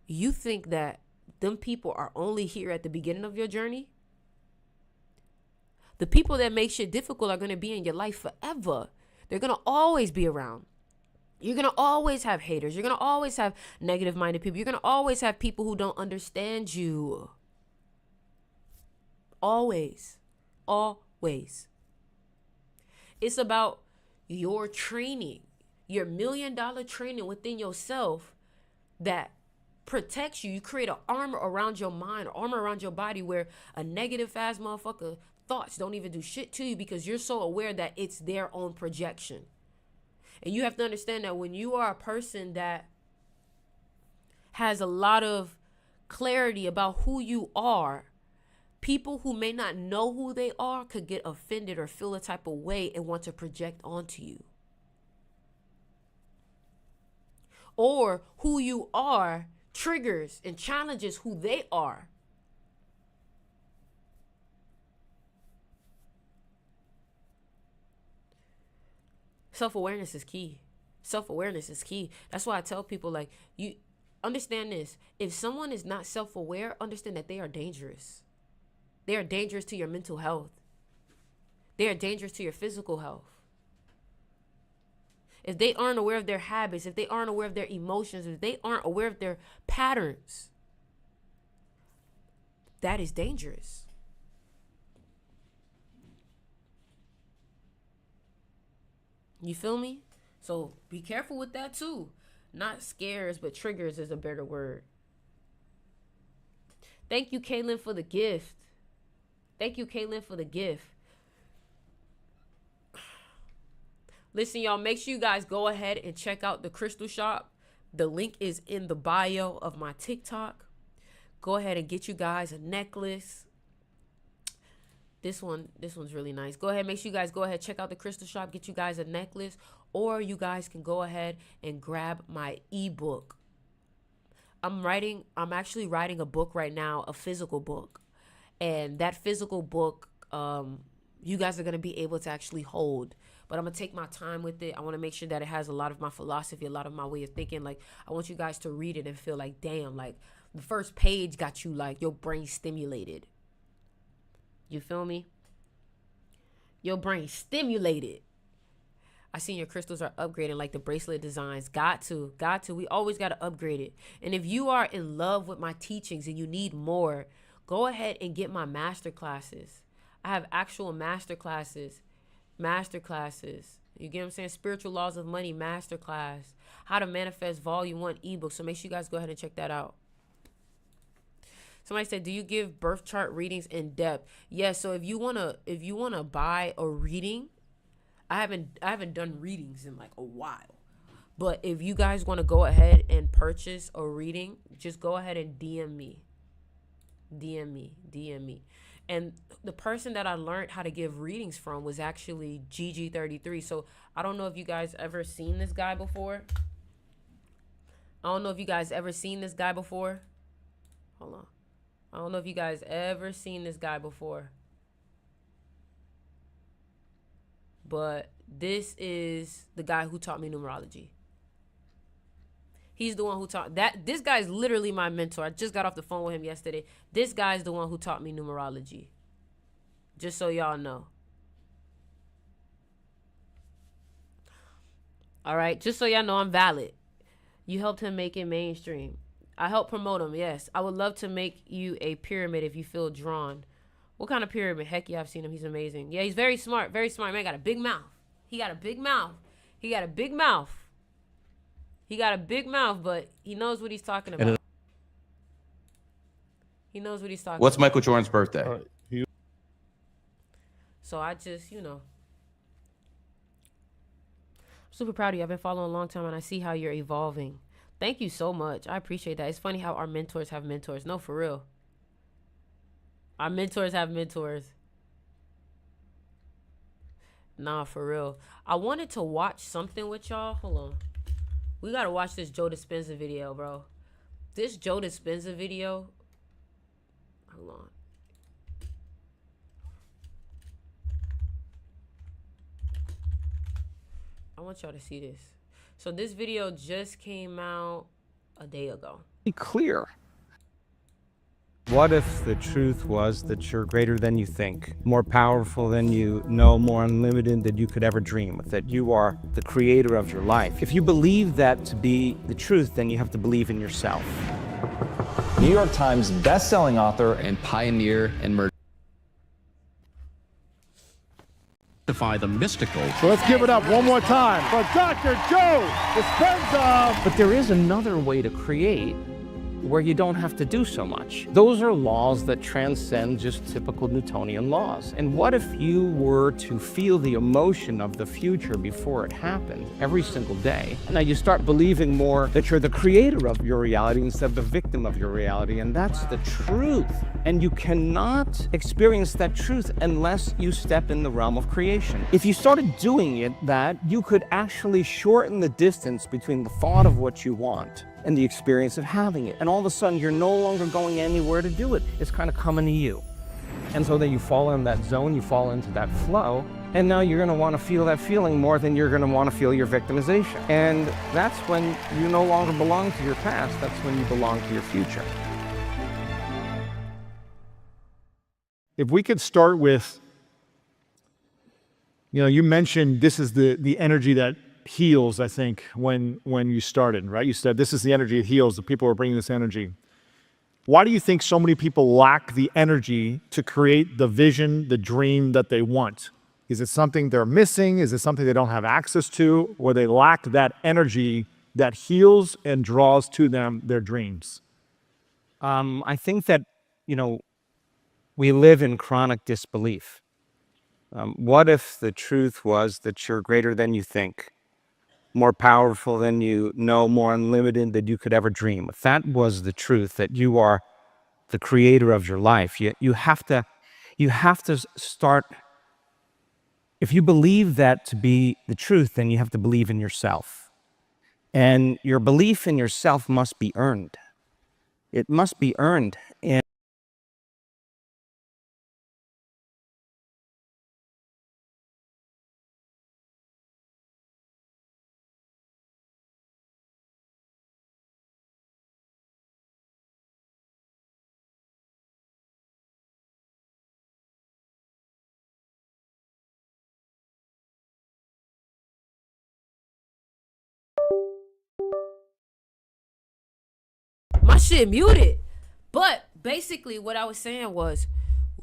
you think that them people are only here at the beginning of your journey? The people that make shit difficult are going to be in your life forever. They're going to always be around. You're going to always have haters. You're going to always have negative-minded people. You're going to always have people who don't understand you. Always. Always. It's about your training, your $1 million training within yourself that protects you. You create an armor around your mind, armor around your body, where a negative fast motherfucker thoughts don't even do shit to you, because you're so aware that it's their own projection. And you have to understand that when you are a person that has a lot of clarity about who you are, people who may not know who they are could get offended or feel a type of way and want to project onto you. Or who you are triggers and challenges who they are. Self-awareness is key. Self-awareness is key. That's why I tell people, like, you understand this. If someone is not self-aware, understand that they are dangerous. They are dangerous to your mental health. They are dangerous to your physical health. If they aren't aware of their habits, if they aren't aware of their emotions, if they aren't aware of their patterns, that is dangerous. You feel me? So be careful with that too. Not scares, but triggers is a better word. Thank you, Kaylin, for the gift. Thank you, Kaylin, for the gift. Listen, y'all, make sure you guys go ahead and check out the Crystal Shop. The link is in the bio of my TikTok. Go ahead and get you guys a necklace. This one's really nice. Go ahead, make sure you guys go ahead, check out the Crystal Shop, get you guys a necklace, or you guys can go ahead and grab my ebook. I'm actually writing a book right now, a physical book. And that physical book, you guys are going to be able to actually hold but I'm gonna take my time with it. I want to make sure that it has a lot of my philosophy, a lot of my way of thinking. Like, I want you guys to read it and feel like, damn, like the first page got you like your brain stimulated. You feel me? Your brain stimulated. I seen your crystals are upgrading, like the bracelet designs. Got to. We always got to upgrade it. And if you are in love with my teachings and you need more, go ahead and get my master classes. I have actual master classes. You get what I'm saying? Spiritual Laws of Money masterclass. How to Manifest Volume 1 ebook. So make sure you guys go ahead and check that out. Somebody said, do you give birth chart readings in depth? Yes. So if you wanna buy a reading, I haven't done readings in like a while. But if you guys want to go ahead and purchase a reading, just go ahead and DM me. And the person that I learned how to give readings from was actually GG33. So I don't know if you guys ever seen this guy before. Hold on. I don't know if you guys ever seen this guy before. But this is the guy who taught me numerology. He's the one who taught that. This guy's literally my mentor. I just got off the phone with him yesterday. This guy's the one who taught me numerology. Just so y'all know. All right. Just so y'all know I'm valid. You helped him make it mainstream. I helped promote him. Yes. I would love to make you a pyramid if you feel drawn. What kind of pyramid? Heck yeah, I've seen him. He's amazing. Yeah, he's very smart. Very smart. Man, got a big mouth. He got a big mouth, but he knows what he's talking about. What's Michael Jordan's birthday? So I just, I'm super proud of you. I've been following a long time, and I see how you're evolving. Thank you so much. I appreciate that. It's funny how our mentors have mentors. No, for real. Our mentors have mentors. Nah, for real. I wanted to watch something with y'all. Hold on. We got to watch this Joe Dispenza video, bro. This Joe Dispenza video. Hold on. I want y'all to see this. So this video just came out a day ago. Be clear. What if the truth was that you're greater than you think, more powerful than you know, more unlimited than you could ever dream, that you are the creator of your life? If you believe that to be the truth, then you have to believe in yourself. New York Times best-selling author And pioneer and The mystical. So let's give it up one more time for Dr. Joe Dispenza. But there is another way to create where you don't have to do so much. Those are laws that transcend just typical Newtonian laws. And what if you were to feel the emotion of the future before it happened every single day? And now you start believing more that you're the creator of your reality instead of the victim of your reality, and that's the truth. And you cannot experience that truth unless you step in the realm of creation. If you started doing it, you could actually shorten the distance between the thought of what you want and the experience of having it. And all of a sudden, you're no longer going anywhere to do it. It's kind of coming to you. And so then you fall in that zone, you fall into that flow, and now you're gonna wanna feel that feeling more than you're gonna wanna feel your victimization. And that's when you no longer belong to your past, that's when you belong to your future. If we could start with, you mentioned this is the energy that heals, I think, when you started, right? You said this is the energy that heals, the people are bringing this energy. Why do you think so many people lack the energy to create the vision, the dream that they want? Is it something they're missing? Is it something they don't have access to? Or they lack that energy that heals and draws to them their dreams? I think that, we live in chronic disbelief. What if the truth was that you're greater than you think, more powerful than you know, more unlimited than you could ever dream? If that was the truth, that you are the creator of your life, you have to start. If you believe that to be the truth, then you have to believe in yourself. And your belief in yourself must be earned. It must be earned. And shit muted. But basically what I was saying was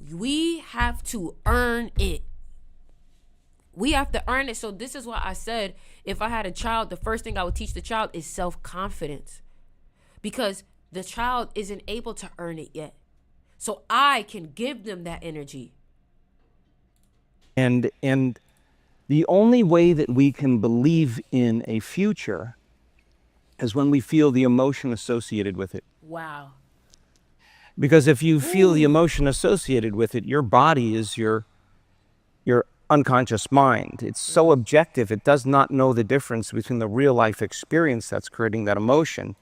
we have to earn it. We have to earn it. So this is why I said if I had a child, the first thing I would teach the child is self-confidence. Because the child isn't able to earn it yet. So I can give them that energy. And the only way that we can believe in a future is when we feel the emotion associated with it. Wow. Because if you feel the emotion associated with it, your body is your unconscious mind. It's so objective, it does not know the difference between the real life experience that's creating that emotion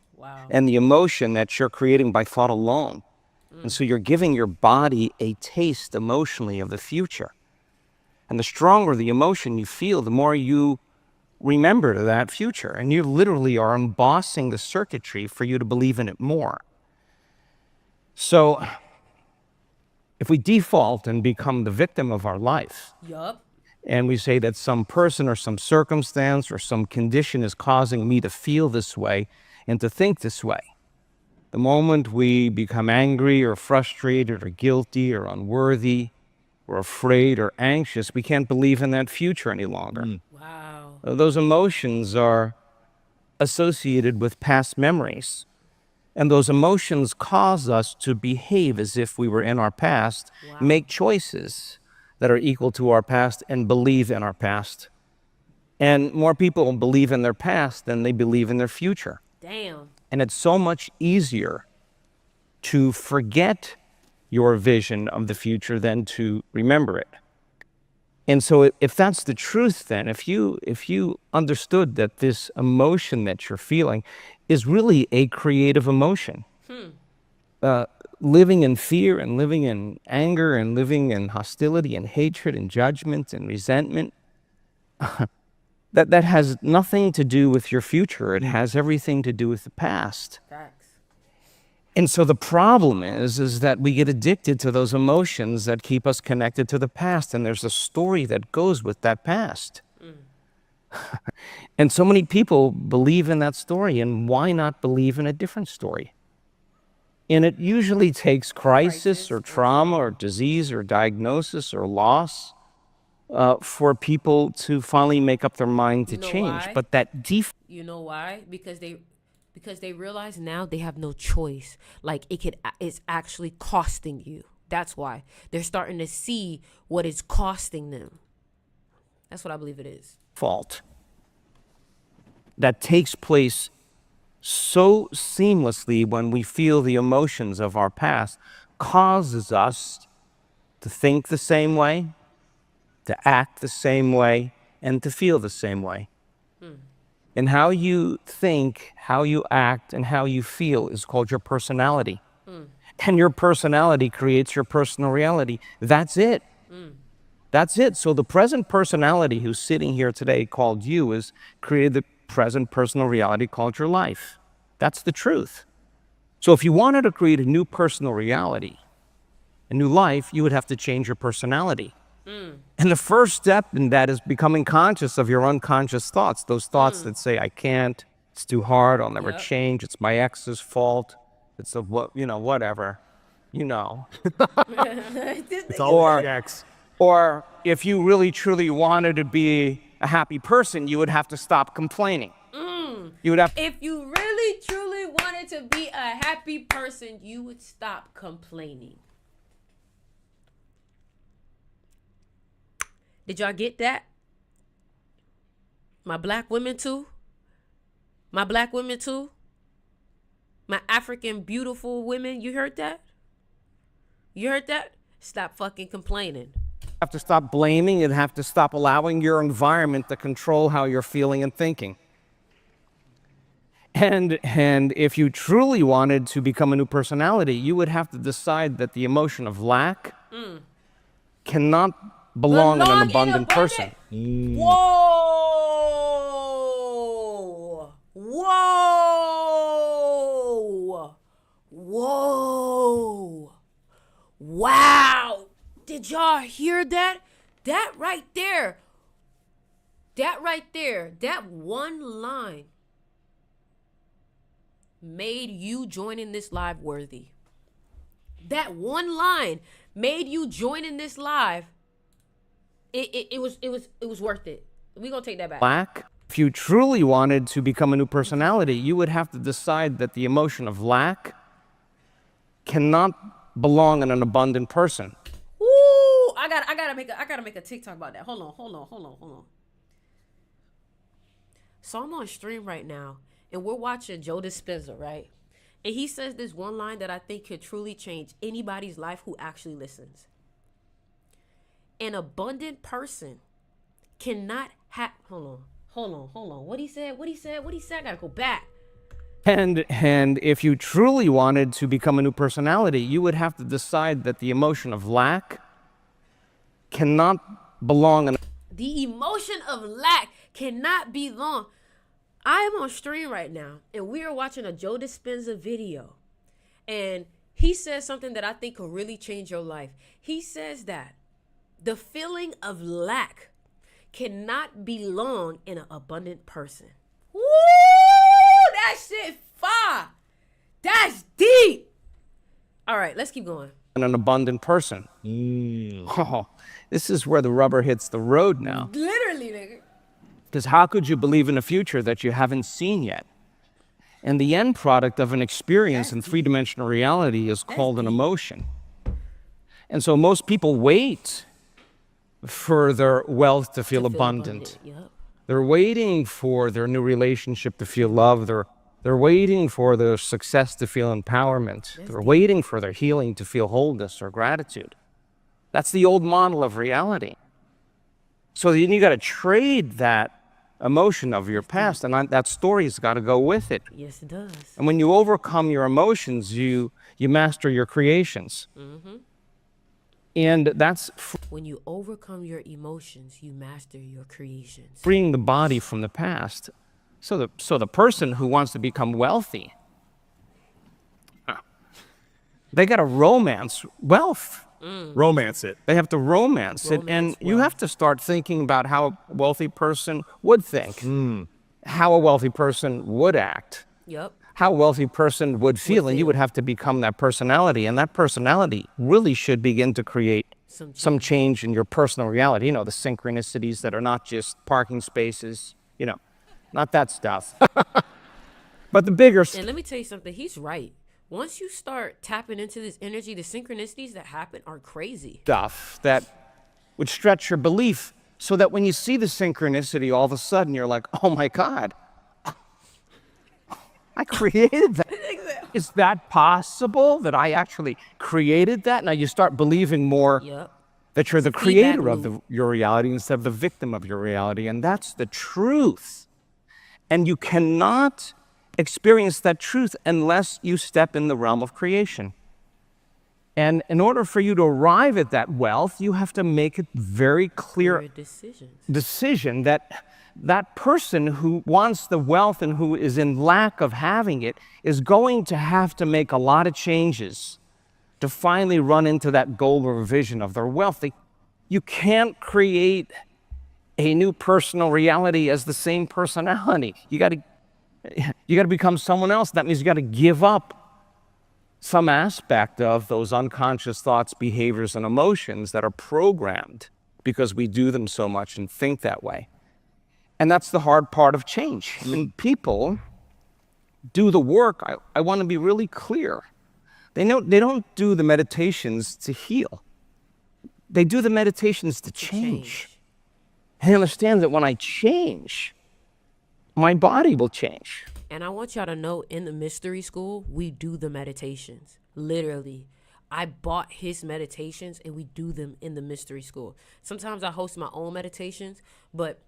and the emotion that you're creating by thought alone. And so you're giving your body a taste emotionally of the future. And the stronger the emotion you feel, the more you remember that future. And you literally are embossing the circuitry for you to believe in it more. So if we default and become the victim of our life, and we say that some person or some circumstance or some condition is causing me to feel this way and to think this way, the moment we become angry or frustrated or guilty or unworthy or afraid or anxious, we can't believe in that future any longer. Wow. Those emotions are associated with past memories. And those emotions cause us to behave as if we were in our past, make choices that are equal to our past, and believe in our past. And more people believe in their past than they believe in their future. Damn. And it's so much easier to forget your vision of the future than to remember it. And so if that's the truth, then if you understood that this emotion that you're feeling is really a creative emotion, living in fear and living in anger and living in hostility and hatred and judgment and resentment, that has nothing to do with your future. It has everything to do with the past. Facts. And so the problem is that we get addicted to those emotions that keep us connected to the past, and there's a story that goes with that past. And so many people believe in that story, and why not believe in a different story? And it usually takes crisis or trauma or disease or diagnosis or loss for people to finally make up their mind to change. Why? But that You know why? Because they realize now they have no choice. Like it's actually costing you. That's why they're starting to see what it's costing them. That's what I believe it is. Fault that takes place so seamlessly when we feel the emotions of our past causes us to think the same way, to act the same way, and to feel the same way. And how you think, how you act, and how you feel is called your personality. And your personality creates your personal reality. That's it. That's it. So the present personality who's sitting here today called you is created the present personal reality called your life. That's the truth. So if you wanted to create a new personal reality, a new life, you would have to change your personality. And the first step in that is becoming conscious of your unconscious thoughts, those thoughts that say, I can't, it's too hard, I'll never change, it's my ex's fault, it's whatever, It's all ex. Or if you really truly wanted to be a happy person, you would have to stop complaining. You would have If you really truly wanted to be a happy person, you would stop complaining. Did y'all get that? My black women too? My black women too? My African beautiful women, you heard that? You heard that? Stop fucking complaining. have to stop blaming. You'd have to stop allowing your environment to control how you're feeling and thinking. And if you truly wanted to become a new personality, you would have to decide that the emotion of lack cannot belong in an abundant person. Whoa! Whoa! Whoa! Wow! Did y'all hear that? That right there, that one line made you joining this live worthy. That one line made you joining this live. It was worth it. We're gonna take that back. Lack. If you truly wanted to become a new personality, you would have to decide that the emotion of lack cannot belong in an abundant person. Ooh, I gotta make a TikTok about that. Hold on. So I'm on stream right now, and we're watching Joe Dispenza, right? And he says this one line that I think could truly change anybody's life who actually listens. An abundant person cannot have. Hold on. What he said? I gotta go back. And if you truly wanted to become a new personality, you would have to decide that the emotion of lack cannot belong in. The emotion of lack cannot belong. I am on stream right now, and we are watching a Joe Dispenza video. And he says something that I think could really change your life. He says that the feeling of lack cannot belong in an abundant person. Woo! That shit fire. That's deep. All right, let's keep going. An abundant person. Oh, this is where the rubber hits the road now. Literally, nigga. Because how could you believe in a future that you haven't seen yet? And the end product of an experience in three-dimensional reality is called an emotion. And so most people wait for their wealth to feel abundant. Yep. They're waiting for their new relationship to feel love. They're waiting for their success to feel empowerment. They're waiting for their healing to feel wholeness or gratitude. That's the old model of reality. So then you got to trade that emotion of your past, and that story's got to go with it. Yes, it does. And when you overcome your emotions, you master your creations. Mm-hmm. And that's when you overcome your emotions, you master your creations. freeing the body from the past. So the person who wants to become wealthy, they got to romance wealth. Romance it. They have to romance it, and you have to start thinking about how a wealthy person would think, how a wealthy person would act, Yep. how a wealthy person would feel, and you would have to become that personality, and that personality really should begin to create some change in your personal reality. You know, the synchronicities that are not just parking spaces, you know, not that stuff. But the bigger And let me tell you something, he's right. Once you start tapping into this energy, the synchronicities that happen are crazy. stuff that would stretch your belief so that when you see the synchronicity, all of a sudden you're like, oh my God, I created that. Is that possible that I actually created that? Now you start believing more that you're the creator of your reality instead of the victim of your reality. And that's the truth. And you cannot experience that truth unless you step in the realm of creation. And in order for you to arrive at that wealth, you have to make it very clear decision that that person who wants the wealth and who is in lack of having it is going to have to make a lot of changes to finally run into that goal or vision of their wealth. You can't create a new personal reality as the same personality. You got to become someone else. That means you got to give up some aspect of those unconscious thoughts, behaviors, and emotions that are programmed because we do them so much and think that way. And that's the hard part of change. When people do the work, I want to be really clear. They don't do the meditations to heal. They do the meditations to change. And they understand that when I change, my body will change. And I want y'all to know, in the mystery school, we do the meditations. Literally. I bought his meditations and we do them in the mystery school. Sometimes I host my own meditations, but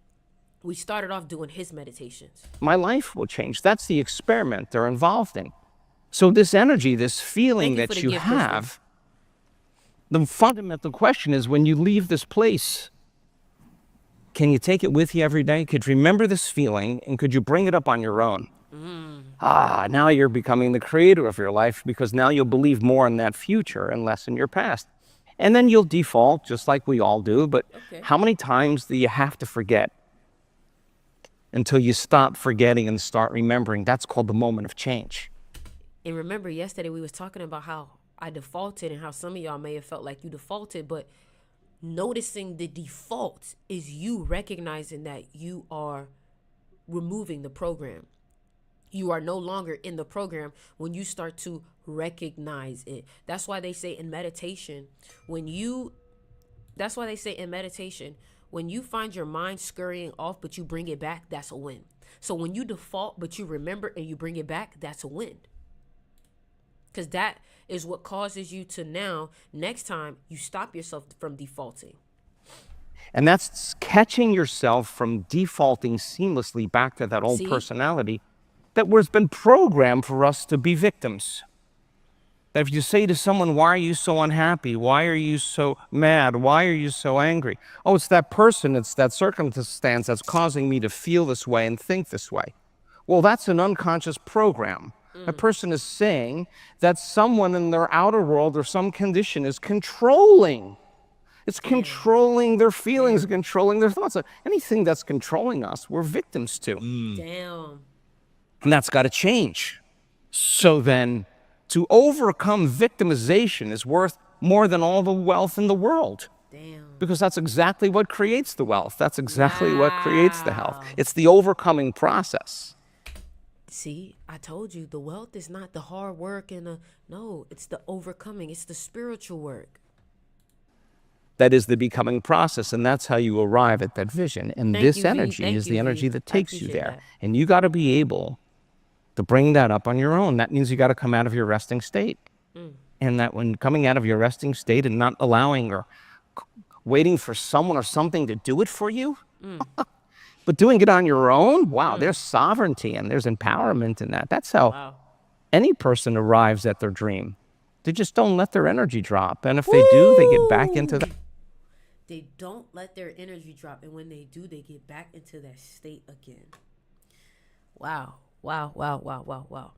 we started off doing his meditations. My life will change. That's the experiment they're involved in. So this energy, this feeling that you have, the fundamental question is, when you leave this place, can you take it with you every day? Could you remember this feeling, and could you bring it up on your own? Now you're becoming the creator of your life, because now you'll believe more in that future and less in your past. And then you'll default, just like we all do. But how many times do you have to forget until you stop forgetting and start remembering? That's called the moment of change. And remember, yesterday we was talking about how I defaulted and how some of y'all may have felt like you defaulted, but noticing the default is you recognizing that you are removing the program. You are no longer in the program when you start to recognize it. That's why they say in meditation, when you find your mind scurrying off, but you bring it back, that's a win. So when you default, but you remember and you bring it back, that's a win. Because that is what causes you to now, next time, you stop yourself from defaulting. And that's catching yourself from defaulting seamlessly back to that old personality that has been programmed for us to be victims. That if you say to someone, why are you so unhappy? Why are you so mad? Why are you so angry? Oh, it's that person, it's that circumstance that's causing me to feel this way and think this way. Well, that's an unconscious program. A person is saying that someone in their outer world or some condition is controlling. It's controlling their feelings, controlling their thoughts. Anything that's controlling us, we're victims to. Damn. And that's got to change. So then, to overcome victimization is worth more than all the wealth in the world. Damn. Because that's exactly what creates the wealth. That's exactly what creates the health. It's the overcoming process. See, I told you, the wealth is not the hard work no, it's the overcoming. It's the spiritual work. That is the becoming process, and that's how you arrive at that vision. And this energy is the energy that takes you there. And you got to be able to bring that up on your own. That means you got to come out of your resting state. And that when coming out of your resting state and not allowing or waiting for someone or something to do it for you, but doing it on your own, wow, there's sovereignty and there's empowerment in that. That's how any person arrives at their dream. They just don't let their energy drop. And if they do, they get back into that. They don't let their energy drop. And when they do, they get back into that state again. Wow. Wow, wow, wow, wow, wow.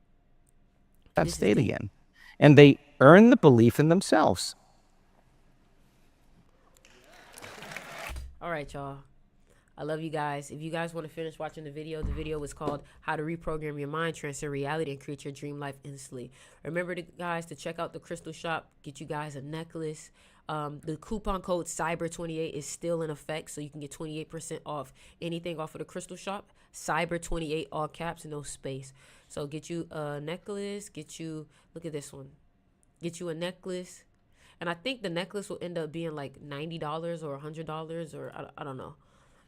That state again. And they earn the belief in themselves. All right, y'all. I love you guys. If you guys want to finish watching the video is called How to Reprogram Your Mind, Transcend Reality, and Create Your Dream Life Instantly. Remember, guys, to check out the crystal shop, get you guys a necklace. The coupon code CYBER28 is still in effect, so you can get 28% off anything off of the crystal shop. CYBER28, all caps, no space. So get you a necklace, look at this one. Get you a necklace. And I think the necklace will end up being like $90 or $100 or I don't know.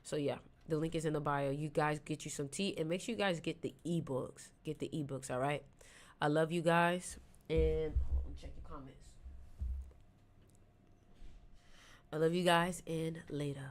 So yeah, the link is in the bio. You guys get you some tea and make sure you guys get the ebooks. Get the ebooks, all right? I love you guys. And hold on, check your comments. I love you guys and later.